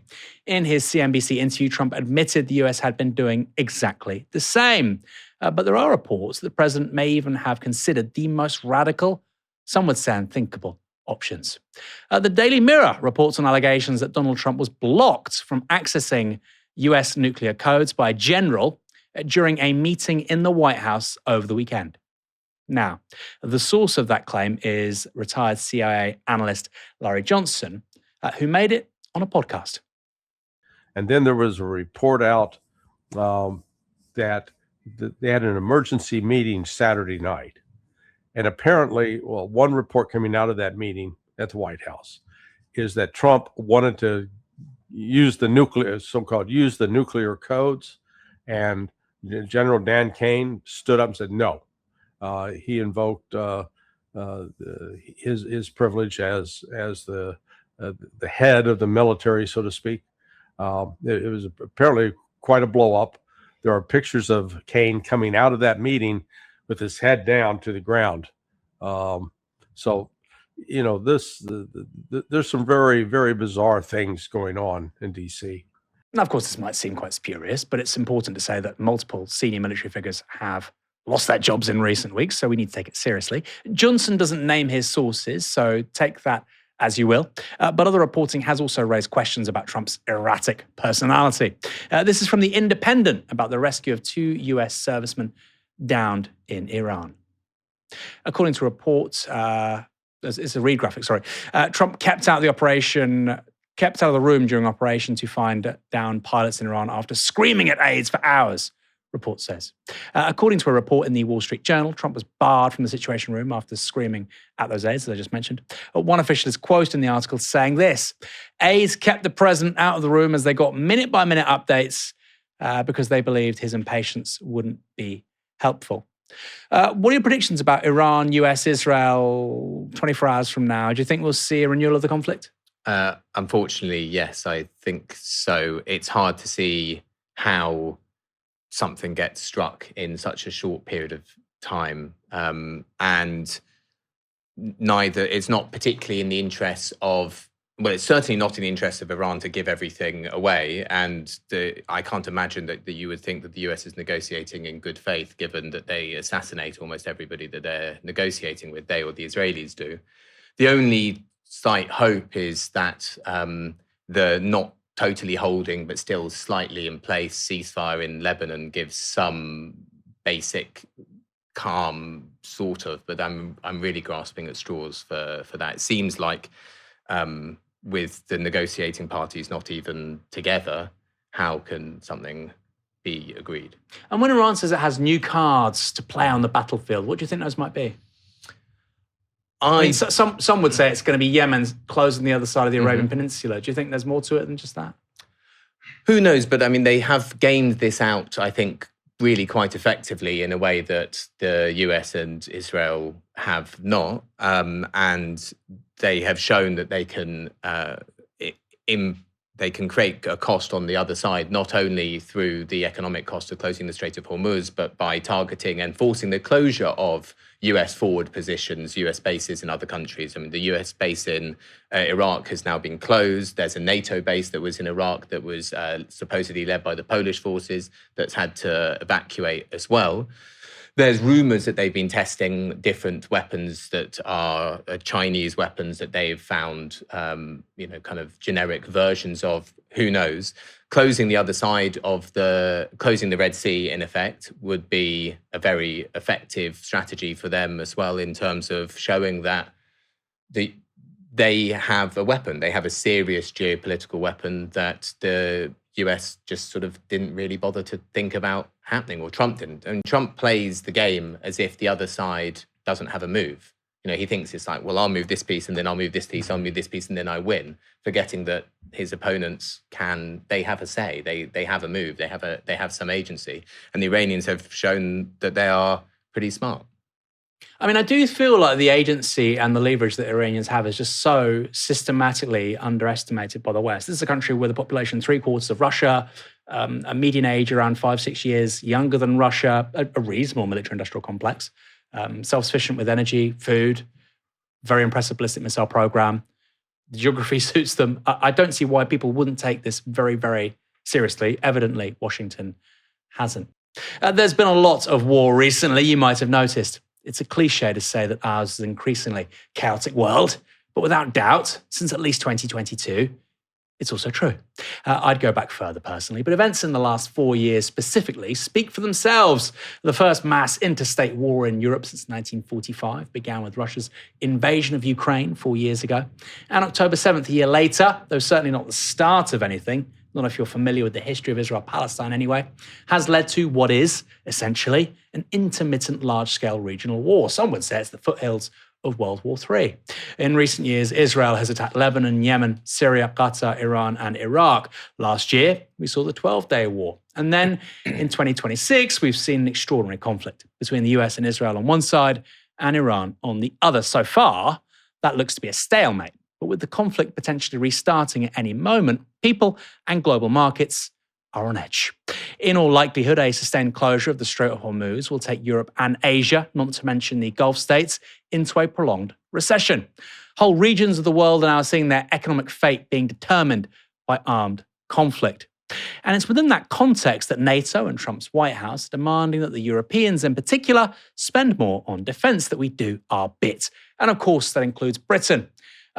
In his CNBC interview, Trump admitted the US had been doing exactly the same. But there are reports that the president may even have considered the most radical, some would say unthinkable, options. The Daily Mirror reports on allegations that Donald Trump was blocked from accessing US nuclear codes by a general during a meeting in the White House over the weekend. Now, the source of that claim is retired CIA analyst Larry Johnson, who made it on a podcast. And then there was a report out that they had an emergency meeting Saturday night. And apparently, well, one report coming out of that meeting at the White House is that Trump wanted to use the nuclear codes, and General Dan Kane stood up and said no. He invoked his privilege as the head of the military, so to speak. It was apparently quite a blow up. There are pictures of Kane coming out of that meeting with his head down to the ground. So, there's some very, very bizarre things going on in D.C. Now, of course, this might seem quite spurious, but it's important to say that multiple senior military figures have lost their jobs in recent weeks, so we need to take it seriously. Johnson doesn't name his sources, so take that as you will. But other reporting has also raised questions about Trump's erratic personality. This is from The Independent about the rescue of 2 US servicemen downed in Iran. According to reports, it's a read graphic, sorry. Trump kept out of the room during operation to find downed pilots in Iran after screaming at aides for hours, report says. According to a report in the Wall Street Journal, Trump was barred from the Situation Room after screaming at those aides, as I just mentioned. One official is quoted in the article saying this: aides kept the president out of the room as they got minute-by-minute updates because they believed his impatience wouldn't be helpful. What are your predictions about Iran, US, Israel 24 hours from now? Do you think we'll see a renewal of the conflict? Unfortunately, yes, I think so. It's hard to see how something gets struck in such a short period of time. And it's not particularly in the interests of, well, it's certainly not in the interest of Iran to give everything away. And I can't imagine that you would think that the US is negotiating in good faith, given that they assassinate almost everybody that they're negotiating with, they or the Israelis do. The only slight hope is that the not totally holding, but still slightly in place ceasefire in Lebanon gives some basic calm, sort of, but I'm really grasping at straws for that. It seems like with the negotiating parties not even together, how can something be agreed? And when Iran says it has new cards to play on the battlefield, what do you think those might be? I mean, some would say it's going to be Yemen closing the other side of the Arabian Peninsula. Do you think there's more to it than just that? Who knows? But I mean, they have gamed this out, I think, really quite effectively in a way that the US and Israel have not. And they have shown that they can create a cost on the other side, not only through the economic cost of closing the Strait of Hormuz, but by targeting and forcing the closure of US forward positions, US bases in other countries. I mean, the US base in Iraq has now been closed. There's a NATO base that was in Iraq that was supposedly led by the Polish forces that's had to evacuate as well. There's rumors that they've been testing different weapons that are Chinese weapons that they've found, kind of generic versions of. Who knows? Closing the other side of closing the Red Sea, in effect, would be a very effective strategy for them as well, in terms of showing that they have a weapon. They have a serious geopolitical weapon that the US just sort of didn't really bother to think about happening, or Trump didn't. And Trump plays the game as if the other side doesn't have a move. He thinks it's like, well, I'll move this piece and then I'll move this piece, I'll move this piece and then I win, forgetting that his opponents they have a say, they have a move, they have some agency. And the Iranians have shown that they are pretty smart. I mean, I do feel like the agency and the leverage that Iranians have is just so systematically underestimated by the West. This is a country with a population 3/4 of Russia, a median age around 5-6 years younger than Russia, a reasonable military-industrial complex, self-sufficient with energy, food, very impressive ballistic missile program. The geography suits them. I don't see why people wouldn't take this very, very seriously. Evidently, Washington hasn't. There's been a lot of war recently, you might have noticed. It's a cliche to say that ours is an increasingly chaotic world, but without doubt, since at least 2022, it's also true. I'd go back further personally, but events in the last 4 years specifically speak for themselves. The first mass interstate war in Europe since 1945 began with Russia's invasion of Ukraine 4 years ago. And October 7th, a year later, though certainly not the start of anything, not if you're familiar with the history of Israel-Palestine anyway, has led to what is, essentially, an intermittent large-scale regional war. Some would say it's the foothills of World War III. In recent years, Israel has attacked Lebanon, Yemen, Syria, Qatar, Iran, and Iraq. Last year, we saw the 12-Day War. And then in 2026, we've seen an extraordinary conflict between the US and Israel on one side and Iran on the other. So far, that looks to be a stalemate. But with the conflict potentially restarting at any moment, people and global markets are on edge. In all likelihood, a sustained closure of the Strait of Hormuz will take Europe and Asia, not to mention the Gulf states, into a prolonged recession. Whole regions of the world are now seeing their economic fate being determined by armed conflict. And it's within that context that NATO and Trump's White House are demanding that the Europeans in particular spend more on defence, that we do our bit. And of course, that includes Britain.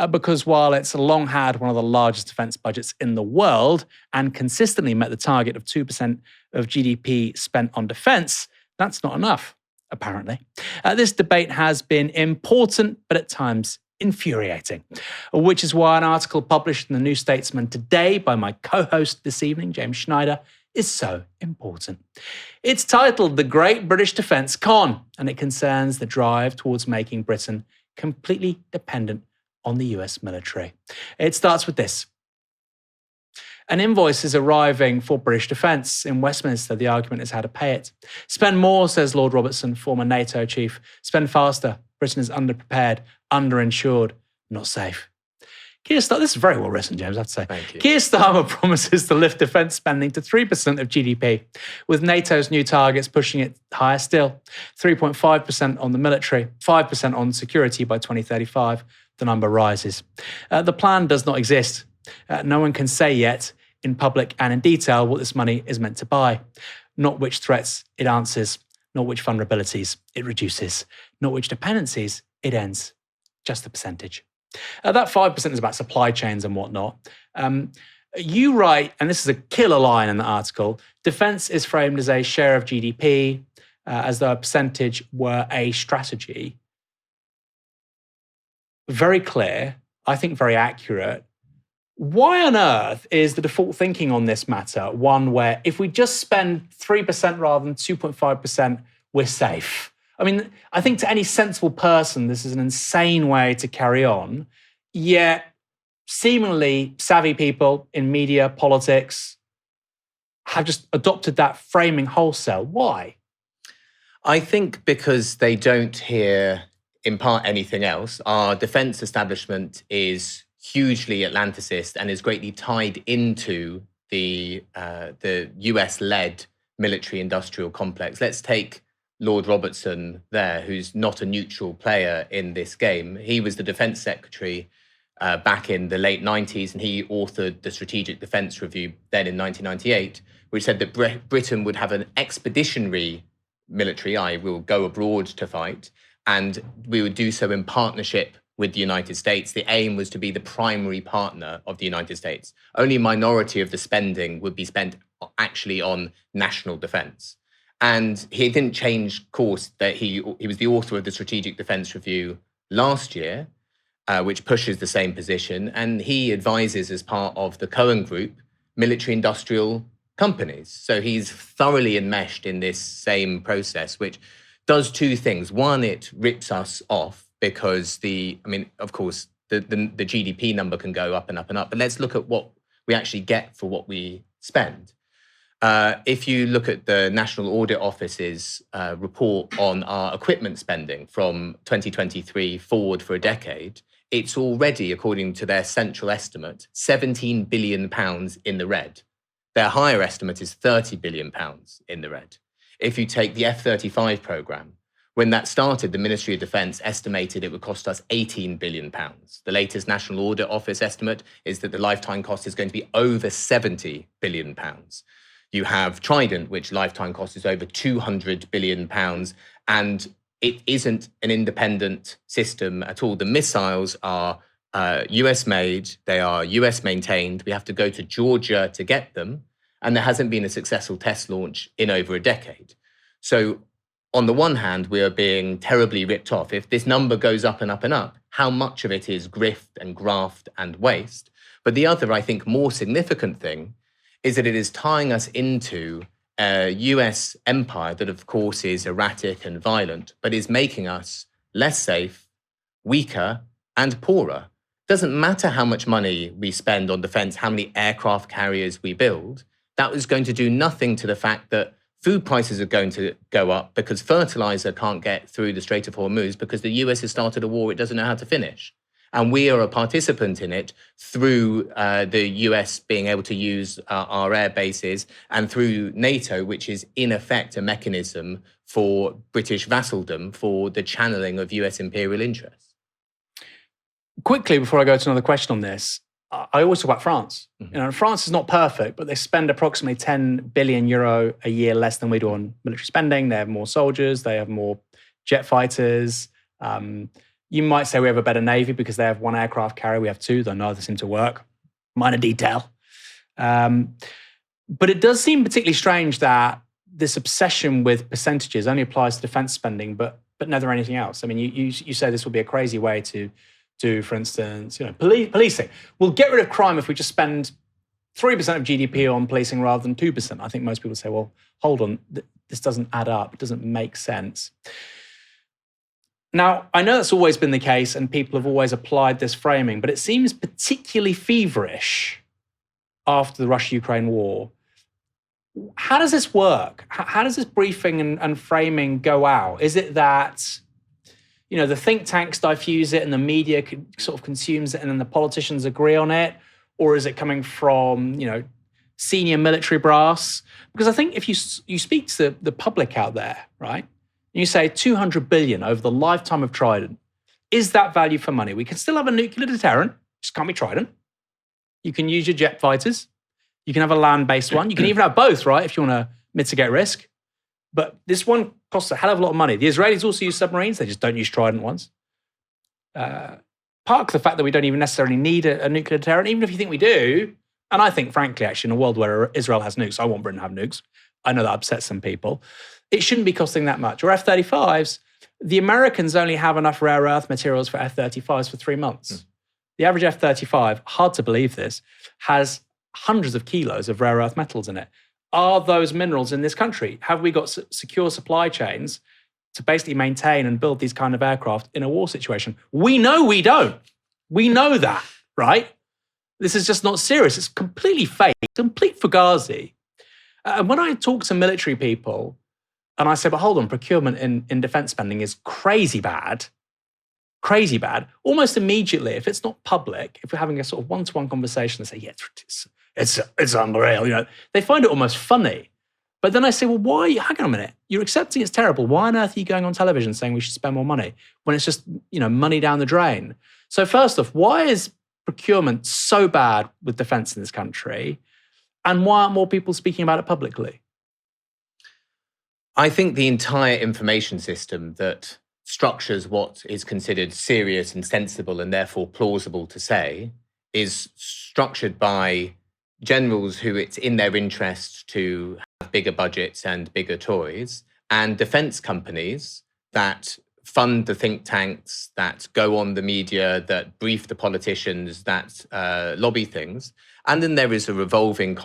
Because while it's long had one of the largest defence budgets in the world and consistently met the target of 2% of GDP spent on defence, that's not enough, apparently. This debate has been important, but at times infuriating, which is why an article published in the New Statesman today by my co-host this evening, James Schneider, is so important. It's titled The Great British Defence Con, and it concerns the drive towards making Britain completely dependent on the US military. It starts with this. An invoice is arriving for British defence. In Westminster, the argument is how to pay it. Spend more, says Lord Robertson, former NATO chief. Spend faster. Britain is underprepared, underinsured, not safe. Keir Starmer, this is very well written, James, I have to say. Thank you. Keir Starmer promises to lift defence spending to 3% of GDP, with NATO's new targets pushing it higher still. 3.5% on the military, 5% on security by 2035. The number rises. The plan does not exist. No one can say yet, in public and in detail, what this money is meant to buy. Not which threats it answers, not which vulnerabilities it reduces, not which dependencies it ends. Just a percentage. That 5% is about supply chains and whatnot. You write, and this is a killer line in the article, defence is framed as a share of GDP, as though a percentage were a strategy. Very clear, I think very accurate. Why on earth is the default thinking on this matter one where if we just spend 3% rather than 2.5%, we're safe? I mean, I think to any sensible person, this is an insane way to carry on. Yet, seemingly savvy people in media, politics, have just adopted that framing wholesale. Why? I think because they don't hear, in part, anything else. Our defence establishment is hugely Atlanticist and is greatly tied into the US-led military-industrial complex. Let's take Lord Robertson there, who's not a neutral player in this game. He was the Defence Secretary back in the late 90s, and he authored the Strategic Defence Review then in 1998, which said that Britain would have an expeditionary military, I will go abroad to fight, and we would do so in partnership with the United States. The aim was to be the primary partner of the United States. Only a minority of the spending would be spent actually on national defense. And he didn't change course. That he was the author of the Strategic Defense Review last year, which pushes the same position. And he advises, as part of the Cohen Group, military industrial companies. So he's thoroughly enmeshed in this same process, which does two things. One, it rips us off because of course, the GDP number can go up and up and up. But let's look at what we actually get for what we spend. If you look at the National Audit Office's report on our equipment spending from 2023 forward for a decade, it's already, according to their central estimate, £17 billion in the red. Their higher estimate is £30 billion in the red. If you take the F-35 program, when that started, the Ministry of Defence estimated it would cost us £18 billion. The latest National Audit Office estimate is that the lifetime cost is going to be over £70 billion. You have Trident, which lifetime cost is over £200 billion, and it isn't an independent system at all. The missiles are US made, they are US maintained. We have to go to Georgia to get them, and there hasn't been a successful test launch in over a decade. So on the one hand, we are being terribly ripped off. If this number goes up and up and up, how much of it is grift and graft and waste? But the other, I think, more significant thing is that it is tying us into a US empire that, of course, is erratic and violent, but is making us less safe, weaker, and poorer. Doesn't matter how much money we spend on defense, how many aircraft carriers we build. That was going to do nothing to the fact that food prices are going to go up because fertilizer can't get through the Strait of Hormuz because the US has started a war it doesn't know how to finish. And we are a participant in it through the US being able to use our air bases and through NATO, which is in effect a mechanism for British vassaldom for the channeling of US imperial interests. Quickly, before I go to another question on this, I always talk about France. Mm-hmm. France is not perfect, but they spend approximately €10 billion a year less than we do on military spending. They have more soldiers, they have more jet fighters. You might say we have a better Navy because they have one aircraft carrier, we have two, though neither seem to work. Minor detail. But it does seem particularly strange that this obsession with percentages only applies to defense spending, but never anything else. I mean, you say this would be a crazy way to do, for instance, policing. We'll get rid of crime if we just spend 3% of GDP on policing rather than 2%. I think most people say, well, hold on, this doesn't add up, it doesn't make sense. Now, I know that's always been the case and people have always applied this framing, but it seems particularly feverish after the Russia-Ukraine war. How does this work? How does this briefing and framing go out? Is it that, the think tanks diffuse it and the media sort of consumes it and then the politicians agree on it? Or is it coming from, senior military brass? Because I think if you speak to the public out there, right? You say 200 billion over the lifetime of Trident. Is that value for money? We can still have a nuclear deterrent, just can't be Trident. You can use your jet fighters. You can have a land-based one. You can even have both, right, if you want to mitigate risk. But this one costs a hell of a lot of money. The Israelis also use submarines. They just don't use Trident ones. Park the fact that we don't even necessarily need a nuclear deterrent, even if you think we do. And I think, frankly, actually, in a world where Israel has nukes, I want Britain to have nukes. I know that upsets some people. It shouldn't be costing that much. Or F-35s, the Americans only have enough rare earth materials for F-35s for 3 months. The average F-35, hard to believe this, has hundreds of kilos of rare earth metals in it. Are those minerals in this country? Have we got secure supply chains to basically maintain and build these kind of aircraft in a war situation? We know we don't. We know that, right? This is just not serious. It's completely fake, complete fugazi. And when I talk to military people, and I say, but hold on, procurement in defense spending is crazy bad, almost immediately, if it's not public, if we're having a sort of one-to-one conversation, they say, yeah, it's unreal. They find it almost funny. But then I say, well, why? Hang on a minute. You're accepting it's terrible. Why on earth are you going on television saying we should spend more money when it's just, money down the drain? So first off, why is procurement so bad with defense in this country? And why aren't more people speaking about it publicly? I think the entire information system that structures what is considered serious and sensible and therefore plausible to say is structured by generals who it's in their interest to have bigger budgets and bigger toys, and defense companies that fund the think tanks, that go on the media, that brief the politicians, that lobby things. And then there is a revolving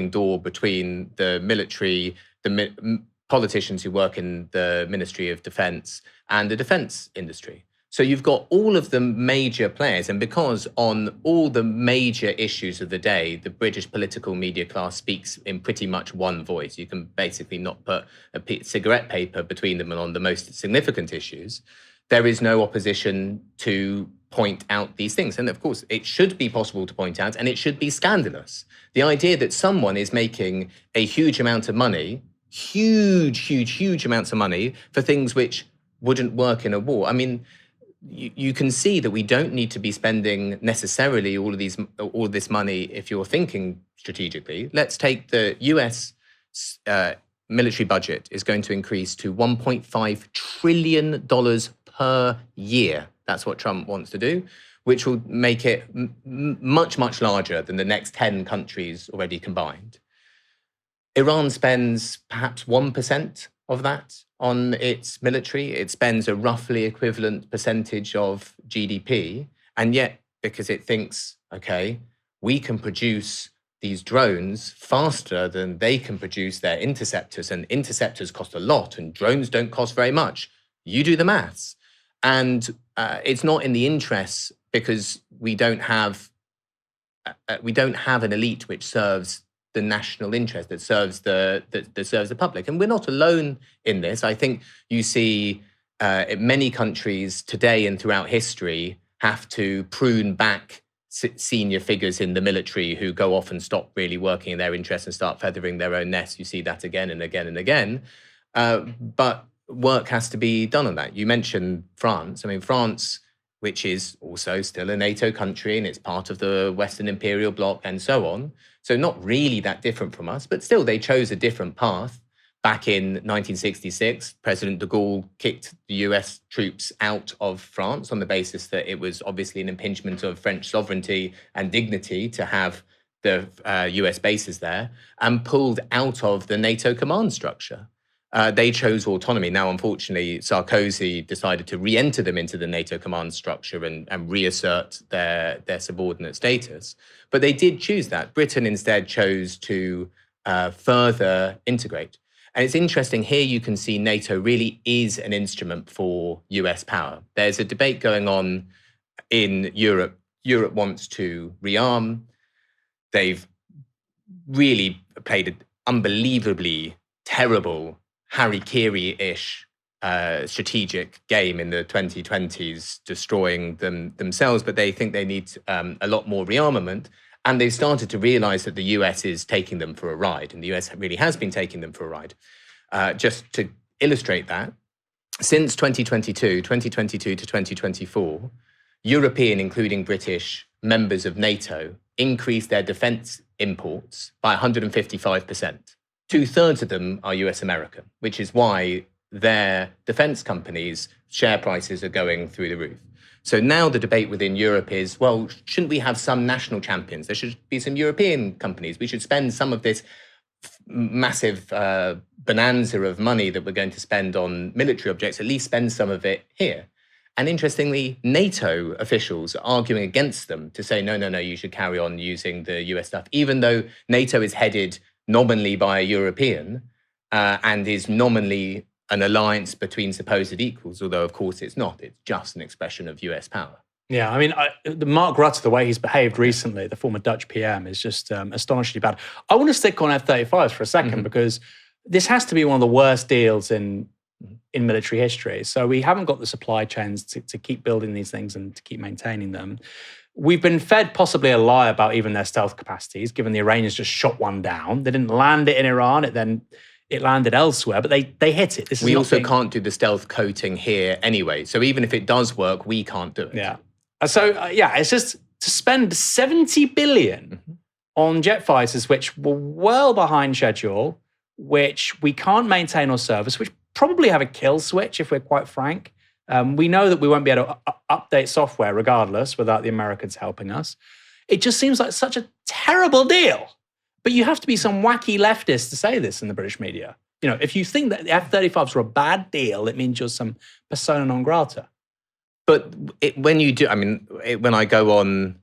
door between the military, the politicians who work in the Ministry of Defence, and the defence industry. So you've got all of the major players, and because on all the major issues of the day, the British political media class speaks in pretty much one voice. You can basically not put a cigarette paper between them and on the most significant issues. There is no opposition to point out these things. And of course, it should be possible to point out, and it should be scandalous. The idea that someone is making a huge amount of money, huge amounts of money for things which wouldn't work in a war. I mean, you can see that we don't need to be spending necessarily all of this money if you're thinking strategically. Let's take the US military budget is going to increase to $1.5 trillion per year. That's what Trump wants to do, which will make it much larger than the next 10 countries already combined. Iran spends perhaps 1% of that on its military. It spends a roughly equivalent percentage of GDP. And yet, because it thinks, okay, we can produce these drones faster than they can produce their interceptors, and interceptors cost a lot and drones don't cost very much. You do the maths. And it's not in the interests, because we don't have an elite which serves the national interest, that serves the public. And we're not alone in this. I think you see many countries today and throughout history have to prune back senior figures in the military who go off and stop really working in their interests and start feathering their own nests. You see that again and again and again. But work has to be done on that. You mentioned France. I mean, France, which is also still a NATO country and it's part of the Western imperial bloc and so on. So not really that different from us, but still they chose a different path. Back in 1966, President de Gaulle kicked the US troops out of France on the basis that it was obviously an impingement of French sovereignty and dignity to have the US bases there, and pulled out of the NATO command structure. They chose autonomy. Now, unfortunately, Sarkozy decided to re-enter them into the NATO command structure and reassert their subordinate status. But they did choose that. Britain instead chose to further integrate. And it's interesting, here you can see NATO really is an instrument for US power. There's a debate going on in Europe. Europe wants to rearm. They've really played an unbelievably terrible Harry-Kiri-ish strategic game in the 2020s, destroying themselves, but they think they need a lot more rearmament. And they've started to realize that the US is taking them for a ride, and the US really has been taking them for a ride. Just to illustrate that, since 2022 to 2024, European, including British, members of NATO increased their defense imports by 155%. 2/3 of them are US American, which is why their defense companies' share prices are going through the roof. So now the debate within Europe is, well, shouldn't we have some national champions? There should be some European companies. We should spend some of this massive bonanza of money that we're going to spend on military objects, at least spend some of it here. And interestingly, NATO officials are arguing against them to say, no, you should carry on using the US stuff, even though NATO is headed nominally by a European and is nominally an alliance between supposed equals, although of course it's not. It's just an expression of US power. Yeah, I mean, the Mark Rutte, the way he's behaved recently, the former Dutch PM, is just astonishingly bad. I want to stick on F-35s for a second, because this has to be one of the worst deals in military history. So we haven't got the supply chains to keep building these things and to keep maintaining them. We've been fed possibly a lie about even their stealth capacities, given the Iranians just shot one down. They didn't land it in Iran, it landed elsewhere, but they hit it. We also can't do the stealth coating here anyway. So even if it does work, we can't do it. Yeah. So, it's just to spend $70 billion on jet fighters, which were well behind schedule, which we can't maintain or service, which probably have a kill switch, if we're quite frank. We know that we won't be able to update software regardless without the Americans helping us. It just seems like such a terrible deal. But you have to be some wacky leftist to say this in the British media. You know, if you think that the F-35s were a bad deal, it means you're some persona non grata. But when you do, I mean, when I go on,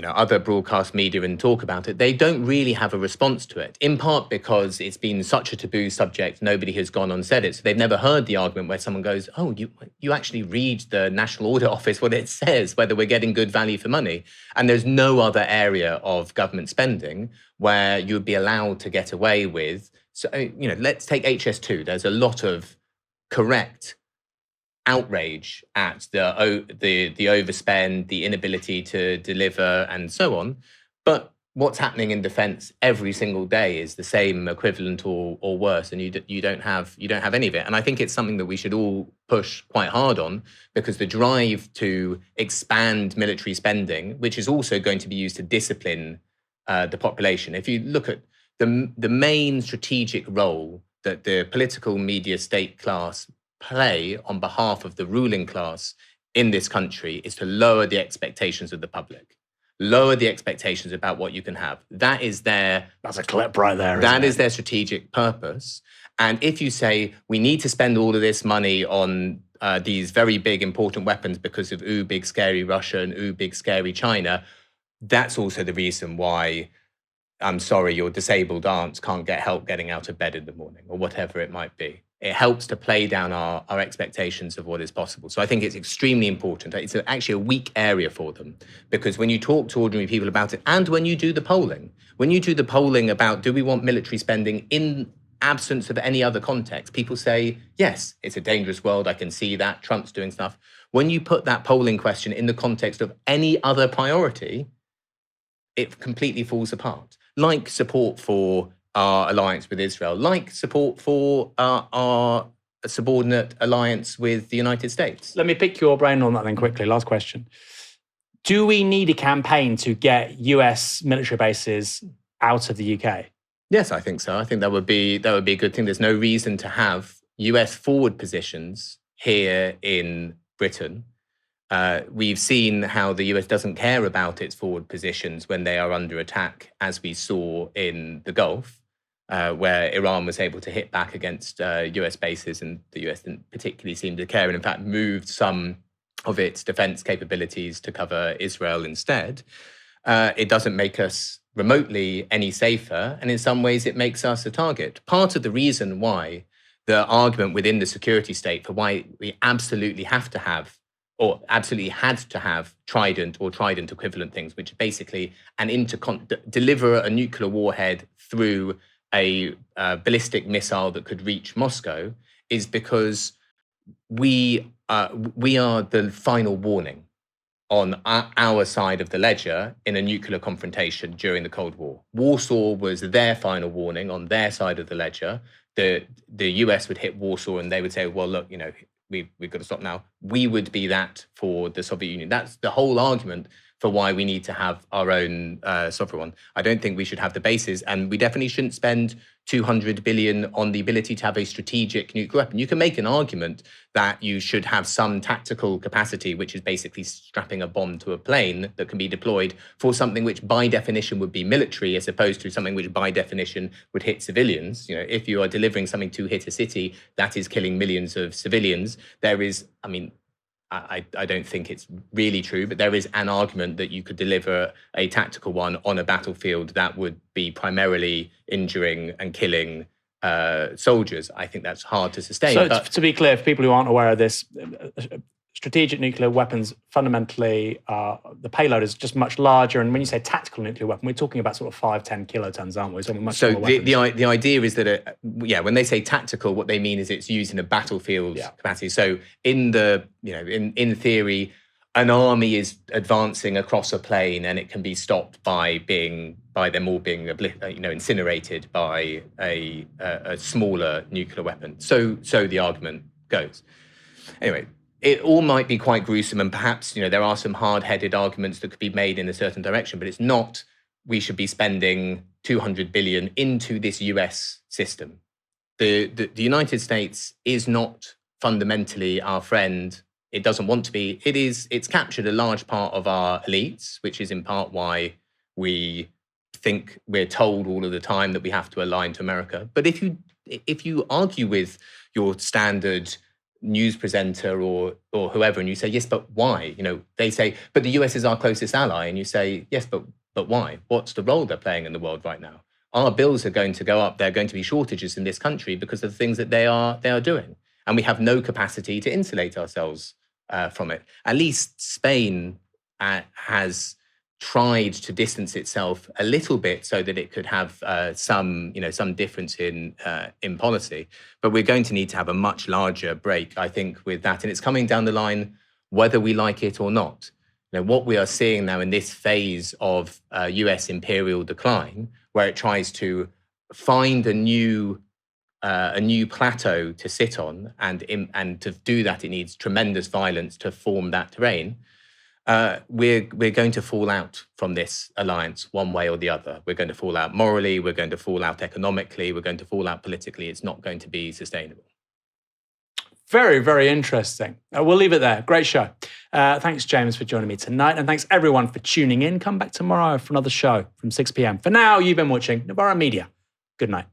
other broadcast media and talk about it, they don't really have a response to it, in part because it's been such a taboo subject, nobody has gone on and said it. So they've never heard the argument where someone goes, oh, you actually read the National Audit Office, what it says, whether we're getting good value for money. And there's no other area of government spending where you would be allowed to get away with. So, let's take HS2. There's a lot of correct outrage at the overspend, the inability to deliver, and so on. But what's happening in defence every single day is the same, equivalent, or worse, and you don't have any of it. And I think it's something that we should all push quite hard on, because the drive to expand military spending, which is also going to be used to discipline the population. If you look at the main strategic role that the political media state class play on behalf of the ruling class in this country is to lower the expectations of the public, lower the expectations about what you can have. That's a clip right there. That is their strategic purpose. And if you say we need to spend all of this money on these very big, important weapons because of big, scary Russia and big, scary China, that's also the reason why, I'm sorry, your disabled aunts can't get help getting out of bed in the morning, or whatever it might be. It helps to play down our expectations of what is possible. So I think it's extremely important. It's actually a weak area for them, because when you talk to ordinary people about it, and when you do the polling about do we want military spending in absence of any other context, people say, yes, it's a dangerous world. I can see that. Trump's doing stuff. When you put that polling question in the context of any other priority, it completely falls apart. Like support for our alliance with Israel, like support for our subordinate alliance with the United States. Let me pick your brain on that then quickly. Last question. Do we need a campaign to get US military bases out of the UK? Yes, I think so. I think that would be a good thing. There's no reason to have US forward positions here in Britain. We've seen how the US doesn't care about its forward positions when they are under attack, as we saw in the Gulf, where Iran was able to hit back against US bases, and the US didn't particularly seem to care, and in fact moved some of its defense capabilities to cover Israel instead. It doesn't make us remotely any safer, and in some ways it makes us a target. Part of the reason why the argument within the security state for why we absolutely have to have, or absolutely had to have, Trident or Trident equivalent things, which basically deliver a nuclear warhead through a ballistic missile that could reach Moscow, is because we are the final warning on our side of the ledger in a nuclear confrontation during the Cold War. Warsaw was their final warning on their side of the ledger. The US would hit Warsaw and they would say, well, look, we've got to stop now. We would be that for the Soviet Union. That's the whole argument for why we need to have our own sovereign one. I don't think we should have the bases, and we definitely shouldn't spend 200 billion on the ability to have a strategic nuclear weapon. You can make an argument that you should have some tactical capacity, which is basically strapping a bomb to a plane that can be deployed for something which by definition would be military, as opposed to something which by definition would hit civilians. If you are delivering something to hit a city that is killing millions of civilians, there is, I don't think it's really true, but there is an argument that you could deliver a tactical one on a battlefield that would be primarily injuring and killing soldiers. I think that's hard to sustain. So to be clear, for people who aren't aware of this, strategic nuclear weapons, fundamentally, the payload is just much larger. And when you say tactical nuclear weapon, we're talking about sort of 5-10 kilotons, aren't we? So the idea is that, when they say tactical, what they mean is it's used in a battlefield capacity. So in theory, an army is advancing across a plain and it can be stopped by them all being incinerated by a smaller nuclear weapon. So the argument goes. Anyway, it all might be quite gruesome, and perhaps there are some hard-headed arguments that could be made in a certain direction, but it's not we should be spending 200 billion into this US system. The United States is not fundamentally our friend. It doesn't want to be. It's captured a large part of our elites, which is in part why we think we're told all of the time that we have to align to America. But if you argue with your standard news presenter or whoever, and you say, yes, but why? They say, but the US is our closest ally. And you say, yes, but why? What's the role they're playing in the world right now? Our bills are going to go up. There are going to be shortages in this country because of the things that they are doing. And we have no capacity to insulate ourselves from it. At least Spain has tried to distance itself a little bit so that it could have some difference in policy. But we're going to need to have a much larger break, I think, with that. And it's coming down the line, whether we like it or not. What we are seeing now in this phase of US imperial decline, where it tries to find a new plateau to sit on, and to do that, it needs tremendous violence to form that terrain. We're going to fall out from this alliance one way or the other. We're going to fall out morally. We're going to fall out economically. We're going to fall out politically. It's not going to be sustainable. Very, very interesting. We'll leave it there. Great show. Thanks, James, for joining me tonight. And thanks, everyone, for tuning in. Come back tomorrow for another show from 6 p.m. For now, you've been watching Novara Media. Good night.